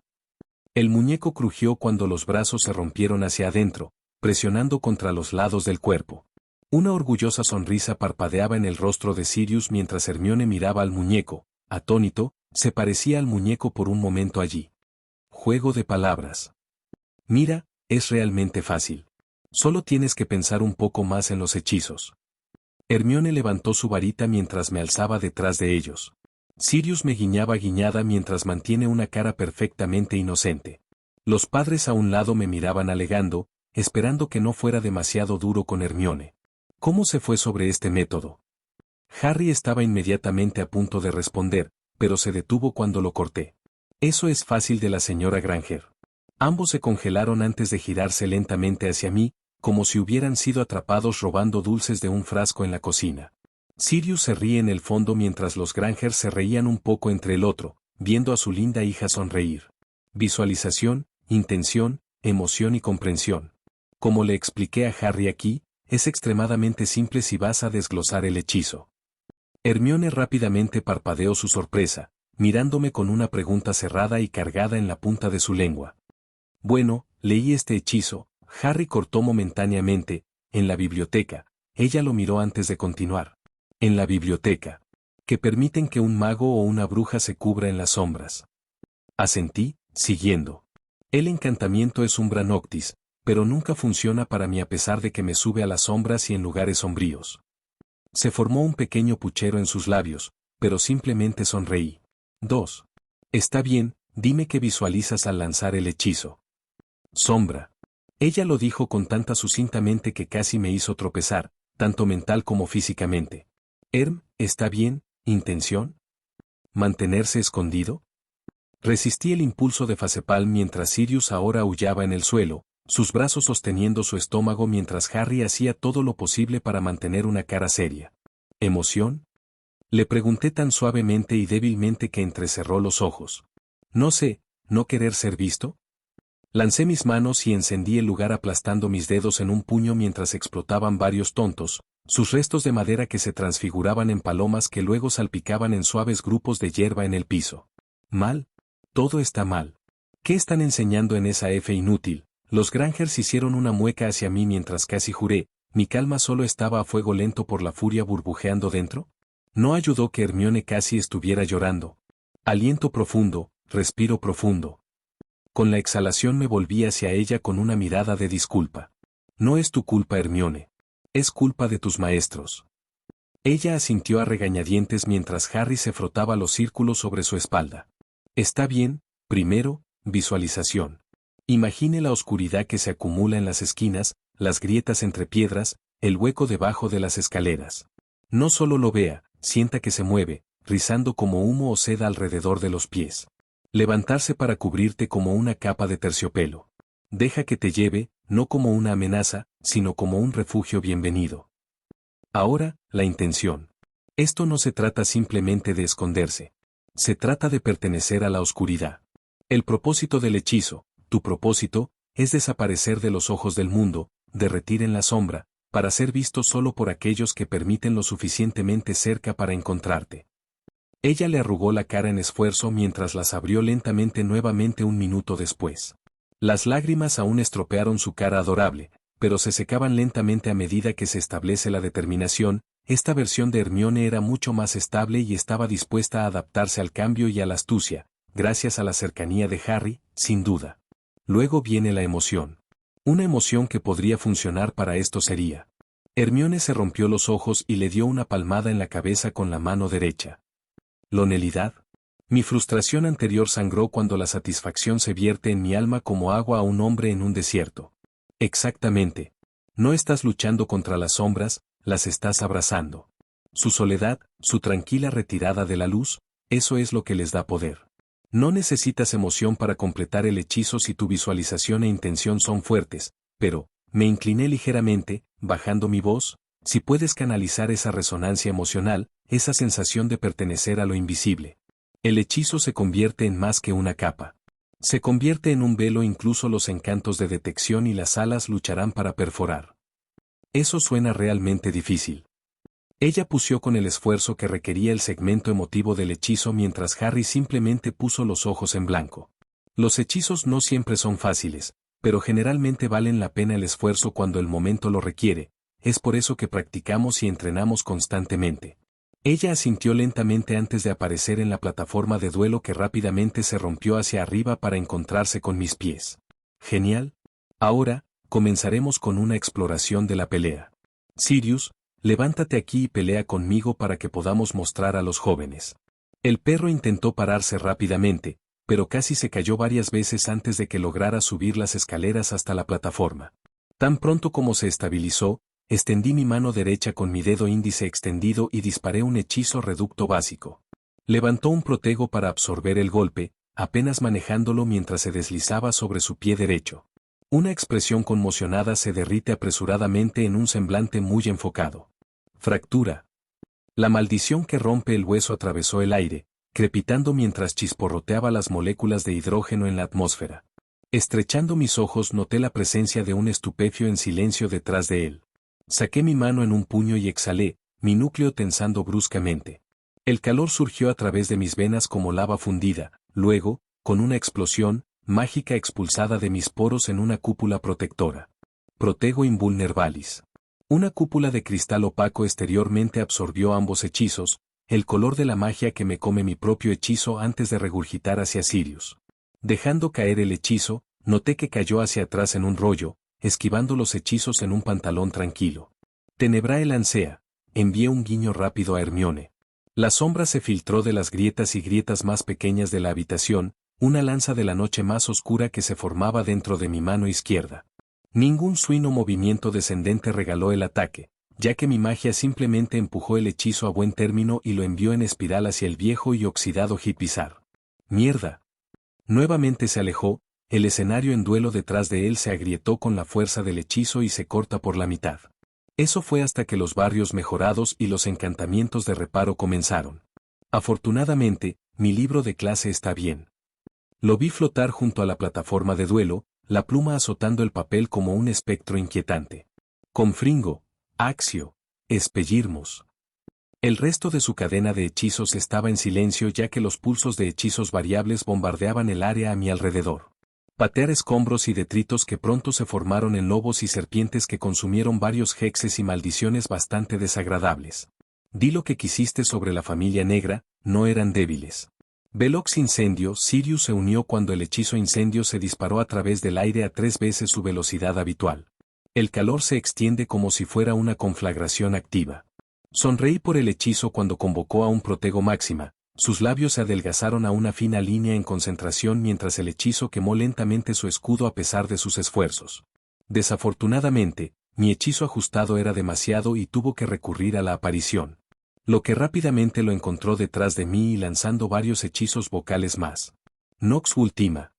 El muñeco crujió cuando los brazos se rompieron hacia adentro, presionando contra los lados del cuerpo. Una orgullosa sonrisa parpadeaba en el rostro de Sirius mientras Hermione miraba al muñeco, atónito, se parecía al muñeco por un momento allí. Juego de palabras. Mira, es realmente fácil. Solo tienes que pensar un poco más en los hechizos. Hermione levantó su varita mientras me alzaba detrás de ellos. Sirius me guiñaba guiñada mientras mantiene una cara perfectamente inocente. Los padres a un lado me miraban alegando, esperando que no fuera demasiado duro con Hermione. ¿Cómo se fue sobre este método? Harry estaba inmediatamente a punto de responder, pero se detuvo cuando lo corté. Eso es fácil de la señora Granger. Ambos se congelaron antes de girarse lentamente hacia mí, como si hubieran sido atrapados robando dulces de un frasco en la cocina. Sirius se ríe en el fondo mientras los Granger se reían un poco entre el otro, viendo a su linda hija sonreír. Visualización, intención, emoción y comprensión. Como le expliqué a Harry aquí, es extremadamente simple si vas a desglosar el hechizo. Hermione rápidamente parpadeó su sorpresa, mirándome con una pregunta cerrada y cargada en la punta de su lengua. Bueno, leí este hechizo, Harry cortó momentáneamente, en la biblioteca. Ella lo miró antes de continuar. En la biblioteca. Que permiten que un mago o una bruja se cubra en las sombras. Asentí, siguiendo. El encantamiento es Umbra Noctis, pero nunca funciona para mí a pesar de que me sube a las sombras y en lugares sombríos. Se formó un pequeño puchero en sus labios, pero simplemente sonreí. 2. Está bien, dime qué visualizas al lanzar el hechizo. Sombra. Ella lo dijo con tanta sucintamente que casi me hizo tropezar, tanto mental como físicamente. ¿Está bien, intención? ¿Mantenerse escondido? Resistí el impulso de Facepalm mientras Sirius ahora aullaba en el suelo, sus brazos sosteniendo su estómago mientras Harry hacía todo lo posible para mantener una cara seria. ¿Emoción? Le pregunté tan suavemente y débilmente que entrecerró los ojos. No sé, ¿no querer ser visto? Lancé mis manos y encendí el lugar aplastando mis dedos en un puño mientras explotaban varios tontos, sus restos de madera que se transfiguraban en palomas que luego salpicaban en suaves grupos de hierba en el piso. Mal. Todo está mal. ¿Qué están enseñando en esa F inútil? Los Grangers hicieron una mueca hacia mí mientras casi juré, ¿mi calma solo estaba a fuego lento por la furia burbujeando dentro? No ayudó que Hermione casi estuviera llorando. Aliento profundo, respiro profundo. Con la exhalación me volví hacia ella con una mirada de disculpa. No es tu culpa, Hermione. Es culpa de tus maestros. Ella asintió a regañadientes mientras Harry se frotaba los círculos sobre su espalda. Está bien, primero, visualización. Imagine la oscuridad que se acumula en las esquinas, las grietas entre piedras, el hueco debajo de las escaleras. No solo lo vea, sienta que se mueve, rizando como humo o seda alrededor de los pies. Levantarse para cubrirte como una capa de terciopelo. Deja que te lleve, no como una amenaza, sino como un refugio bienvenido. Ahora, la intención. Esto no se trata simplemente de esconderse. Se trata de pertenecer a la oscuridad. El propósito del hechizo, tu propósito, es desaparecer de los ojos del mundo, derretir en la sombra, para ser visto solo por aquellos que permiten lo suficientemente cerca para encontrarte. Ella le arrugó la cara en esfuerzo mientras las abrió lentamente nuevamente un minuto después. Las lágrimas aún estropearon su cara adorable, pero se secaban lentamente a medida que se establece la determinación. Esta versión de Hermione era mucho más estable y estaba dispuesta a adaptarse al cambio y a la astucia, gracias a la cercanía de Harry, sin duda. Luego viene la emoción. Una emoción que podría funcionar para esto sería. Hermione se rompió los ojos y le dio una palmada en la cabeza con la mano derecha. ¿Lonelidad? Mi frustración anterior sangró cuando la satisfacción se vierte en mi alma como agua a un hombre en un desierto. Exactamente. No estás luchando contra las sombras, las estás abrazando. Su soledad, su tranquila retirada de la luz, eso es lo que les da poder. No necesitas emoción para completar el hechizo si tu visualización e intención son fuertes, pero, me incliné ligeramente, bajando mi voz, si puedes canalizar esa resonancia emocional, esa sensación de pertenecer a lo invisible. El hechizo se convierte en más que una capa. Se convierte en un velo, incluso los encantos de detección y las alas lucharán para perforar. Eso suena realmente difícil. Ella pusió con el esfuerzo que requería el segmento emotivo del hechizo mientras Harry simplemente puso los ojos en blanco. Los hechizos no siempre son fáciles, pero generalmente valen la pena el esfuerzo cuando el momento lo requiere, es por eso que practicamos y entrenamos constantemente. Ella asintió lentamente antes de aparecer en la plataforma de duelo que rápidamente se rompió hacia arriba para encontrarse con mis pies. Genial. Ahora, comenzaremos con una exploración de la pelea. Sirius, levántate aquí y pelea conmigo para que podamos mostrar a los jóvenes. El perro intentó pararse rápidamente, pero casi se cayó varias veces antes de que lograra subir las escaleras hasta la plataforma. Tan pronto como se estabilizó, extendí mi mano derecha con mi dedo índice extendido y disparé un hechizo reducto básico. Levantó un protego para absorber el golpe, apenas manejándolo mientras se deslizaba sobre su pie derecho. Una expresión conmocionada se derrite apresuradamente en un semblante muy enfocado. Fractura. La maldición que rompe el hueso atravesó el aire, crepitando mientras chisporroteaba las moléculas de hidrógeno en la atmósfera. Estrechando mis ojos noté la presencia de un estupefio en silencio detrás de él. Saqué mi mano en un puño y exhalé, mi núcleo tensando bruscamente. El calor surgió a través de mis venas como lava fundida, luego, con una explosión, mágica expulsada de mis poros en una cúpula protectora. Protego invulnerabalis. Una cúpula de cristal opaco exteriormente absorbió ambos hechizos, el color de la magia que me come mi propio hechizo antes de regurgitar hacia Sirius. Dejando caer el hechizo, noté que cayó hacia atrás en un rollo, esquivando los hechizos en un pantalón tranquilo. Tenebrae lancea, envié un guiño rápido a Hermione. La sombra se filtró de las grietas y grietas más pequeñas de la habitación, una lanza de la noche más oscura que se formaba dentro de mi mano izquierda. Ningún suino movimiento descendente regaló el ataque, ya que mi magia simplemente empujó el hechizo a buen término y lo envió en espiral hacia el viejo y oxidado Hipizar. ¡Mierda! Nuevamente se alejó, el escenario en duelo detrás de él se agrietó con la fuerza del hechizo y se corta por la mitad. Eso fue hasta que los barrios mejorados y los encantamientos de reparo comenzaron. Afortunadamente, mi libro de clase está bien. Lo vi flotar junto a la plataforma de duelo, la pluma azotando el papel como un espectro inquietante. Confringo, Axio, Espellirmos. El resto de su cadena de hechizos estaba en silencio ya que los pulsos de hechizos variables bombardeaban el área a mi alrededor. Patear escombros y detritos que pronto se formaron en lobos y serpientes que consumieron varios hexes y maldiciones bastante desagradables. Di lo que quisiste sobre la familia negra, no eran débiles. Velox incendio, Sirius se unió cuando el hechizo incendio se disparó a través del aire a 3 veces su velocidad habitual. El calor se extiende como si fuera una conflagración activa. Sonreí por el hechizo cuando convocó a un protego máxima, sus labios se adelgazaron a una fina línea en concentración mientras el hechizo quemó lentamente su escudo a pesar de sus esfuerzos. Desafortunadamente, mi hechizo ajustado era demasiado y tuvo que recurrir a la aparición. Lo que rápidamente lo encontró detrás de mí y lanzando varios hechizos vocales más. Nox Ultima.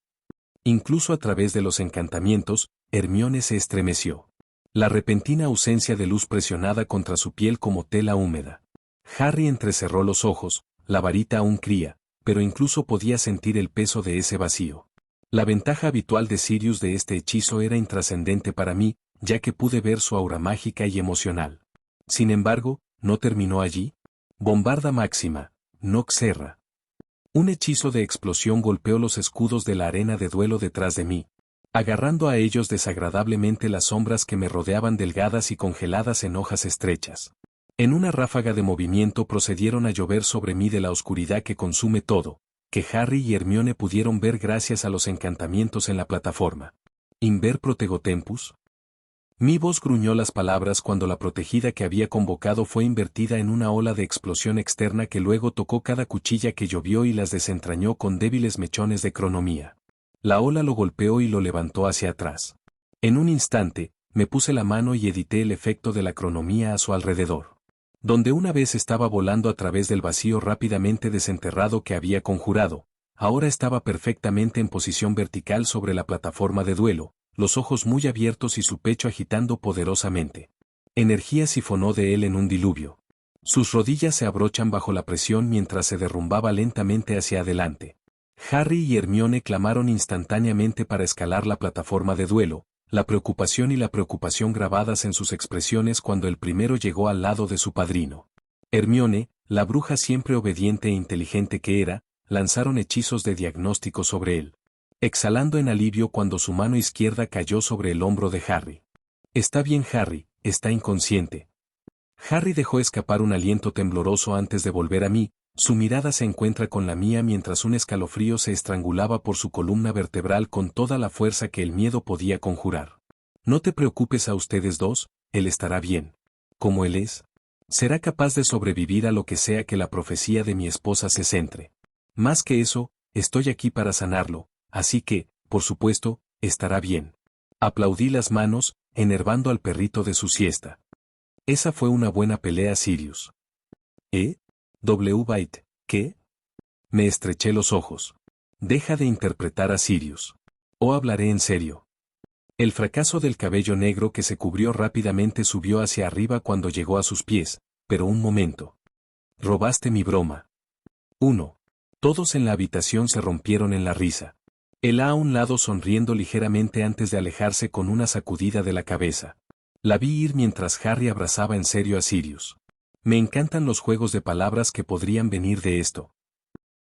Incluso a través de los encantamientos, Hermione se estremeció. La repentina ausencia de luz presionada contra su piel como tela húmeda. Harry entrecerró los ojos, la varita aún cría, pero incluso podía sentir el peso de ese vacío. La ventaja habitual de Sirius de este hechizo era intrascendente para mí, ya que pude ver su aura mágica y emocional. Sin embargo, ¿no terminó allí? Bombarda máxima, Nox Serra. Un hechizo de explosión golpeó los escudos de la arena de duelo detrás de mí, agarrando a ellos desagradablemente las sombras que me rodeaban delgadas y congeladas en hojas estrechas. En una ráfaga de movimiento procedieron a llover sobre mí de la oscuridad que consume todo, que Harry y Hermione pudieron ver gracias a los encantamientos en la plataforma. ¿Inver protegotempus? Mi voz gruñó las palabras cuando la protegida que había convocado fue invertida en una ola de explosión externa que luego tocó cada cuchilla que llovió y las desentrañó con débiles mechones de cronomía. La ola lo golpeó y lo levantó hacia atrás. En un instante, me puse la mano y edité el efecto de la cronomía a su alrededor. Donde una vez estaba volando a través del vacío rápidamente desenterrado que había conjurado, ahora estaba perfectamente en posición vertical sobre la plataforma de duelo, los ojos muy abiertos y su pecho agitando poderosamente. Energía sifonó de él en un diluvio. Sus rodillas se abrochan bajo la presión mientras se derrumbaba lentamente hacia adelante. Harry y Hermione clamaron instantáneamente para escalar la plataforma de duelo, la preocupación y la preocupación grabadas en sus expresiones cuando el primero llegó al lado de su padrino. Hermione, la bruja siempre obediente e inteligente que era, lanzaron hechizos de diagnóstico sobre él, exhalando en alivio cuando su mano izquierda cayó sobre el hombro de Harry. Está bien Harry, está inconsciente. Harry dejó escapar un aliento tembloroso antes de volver a mí, su mirada se encuentra con la mía mientras un escalofrío se estrangulaba por su columna vertebral con toda la fuerza que el miedo podía conjurar. No te preocupes a ustedes dos, él estará bien. Como él es, será capaz de sobrevivir a lo que sea que la profecía de mi esposa se centre. Más que eso, estoy aquí para sanarlo, así que, por supuesto, estará bien. Aplaudí las manos, enervando al perrito de su siesta. Esa fue una buena pelea, Sirius. W. Byte, ¿qué? Me estreché los ojos. Deja de interpretar a Sirius. O hablaré en serio. El fracaso del cabello negro que se cubrió rápidamente subió hacia arriba cuando llegó a sus pies, pero un momento. Robaste mi broma. 1. Todos en la habitación se rompieron en la risa. Él a un lado sonriendo ligeramente antes de alejarse con una sacudida de la cabeza. La vi ir mientras Harry abrazaba en serio a Sirius. Me encantan los juegos de palabras que podrían venir de esto.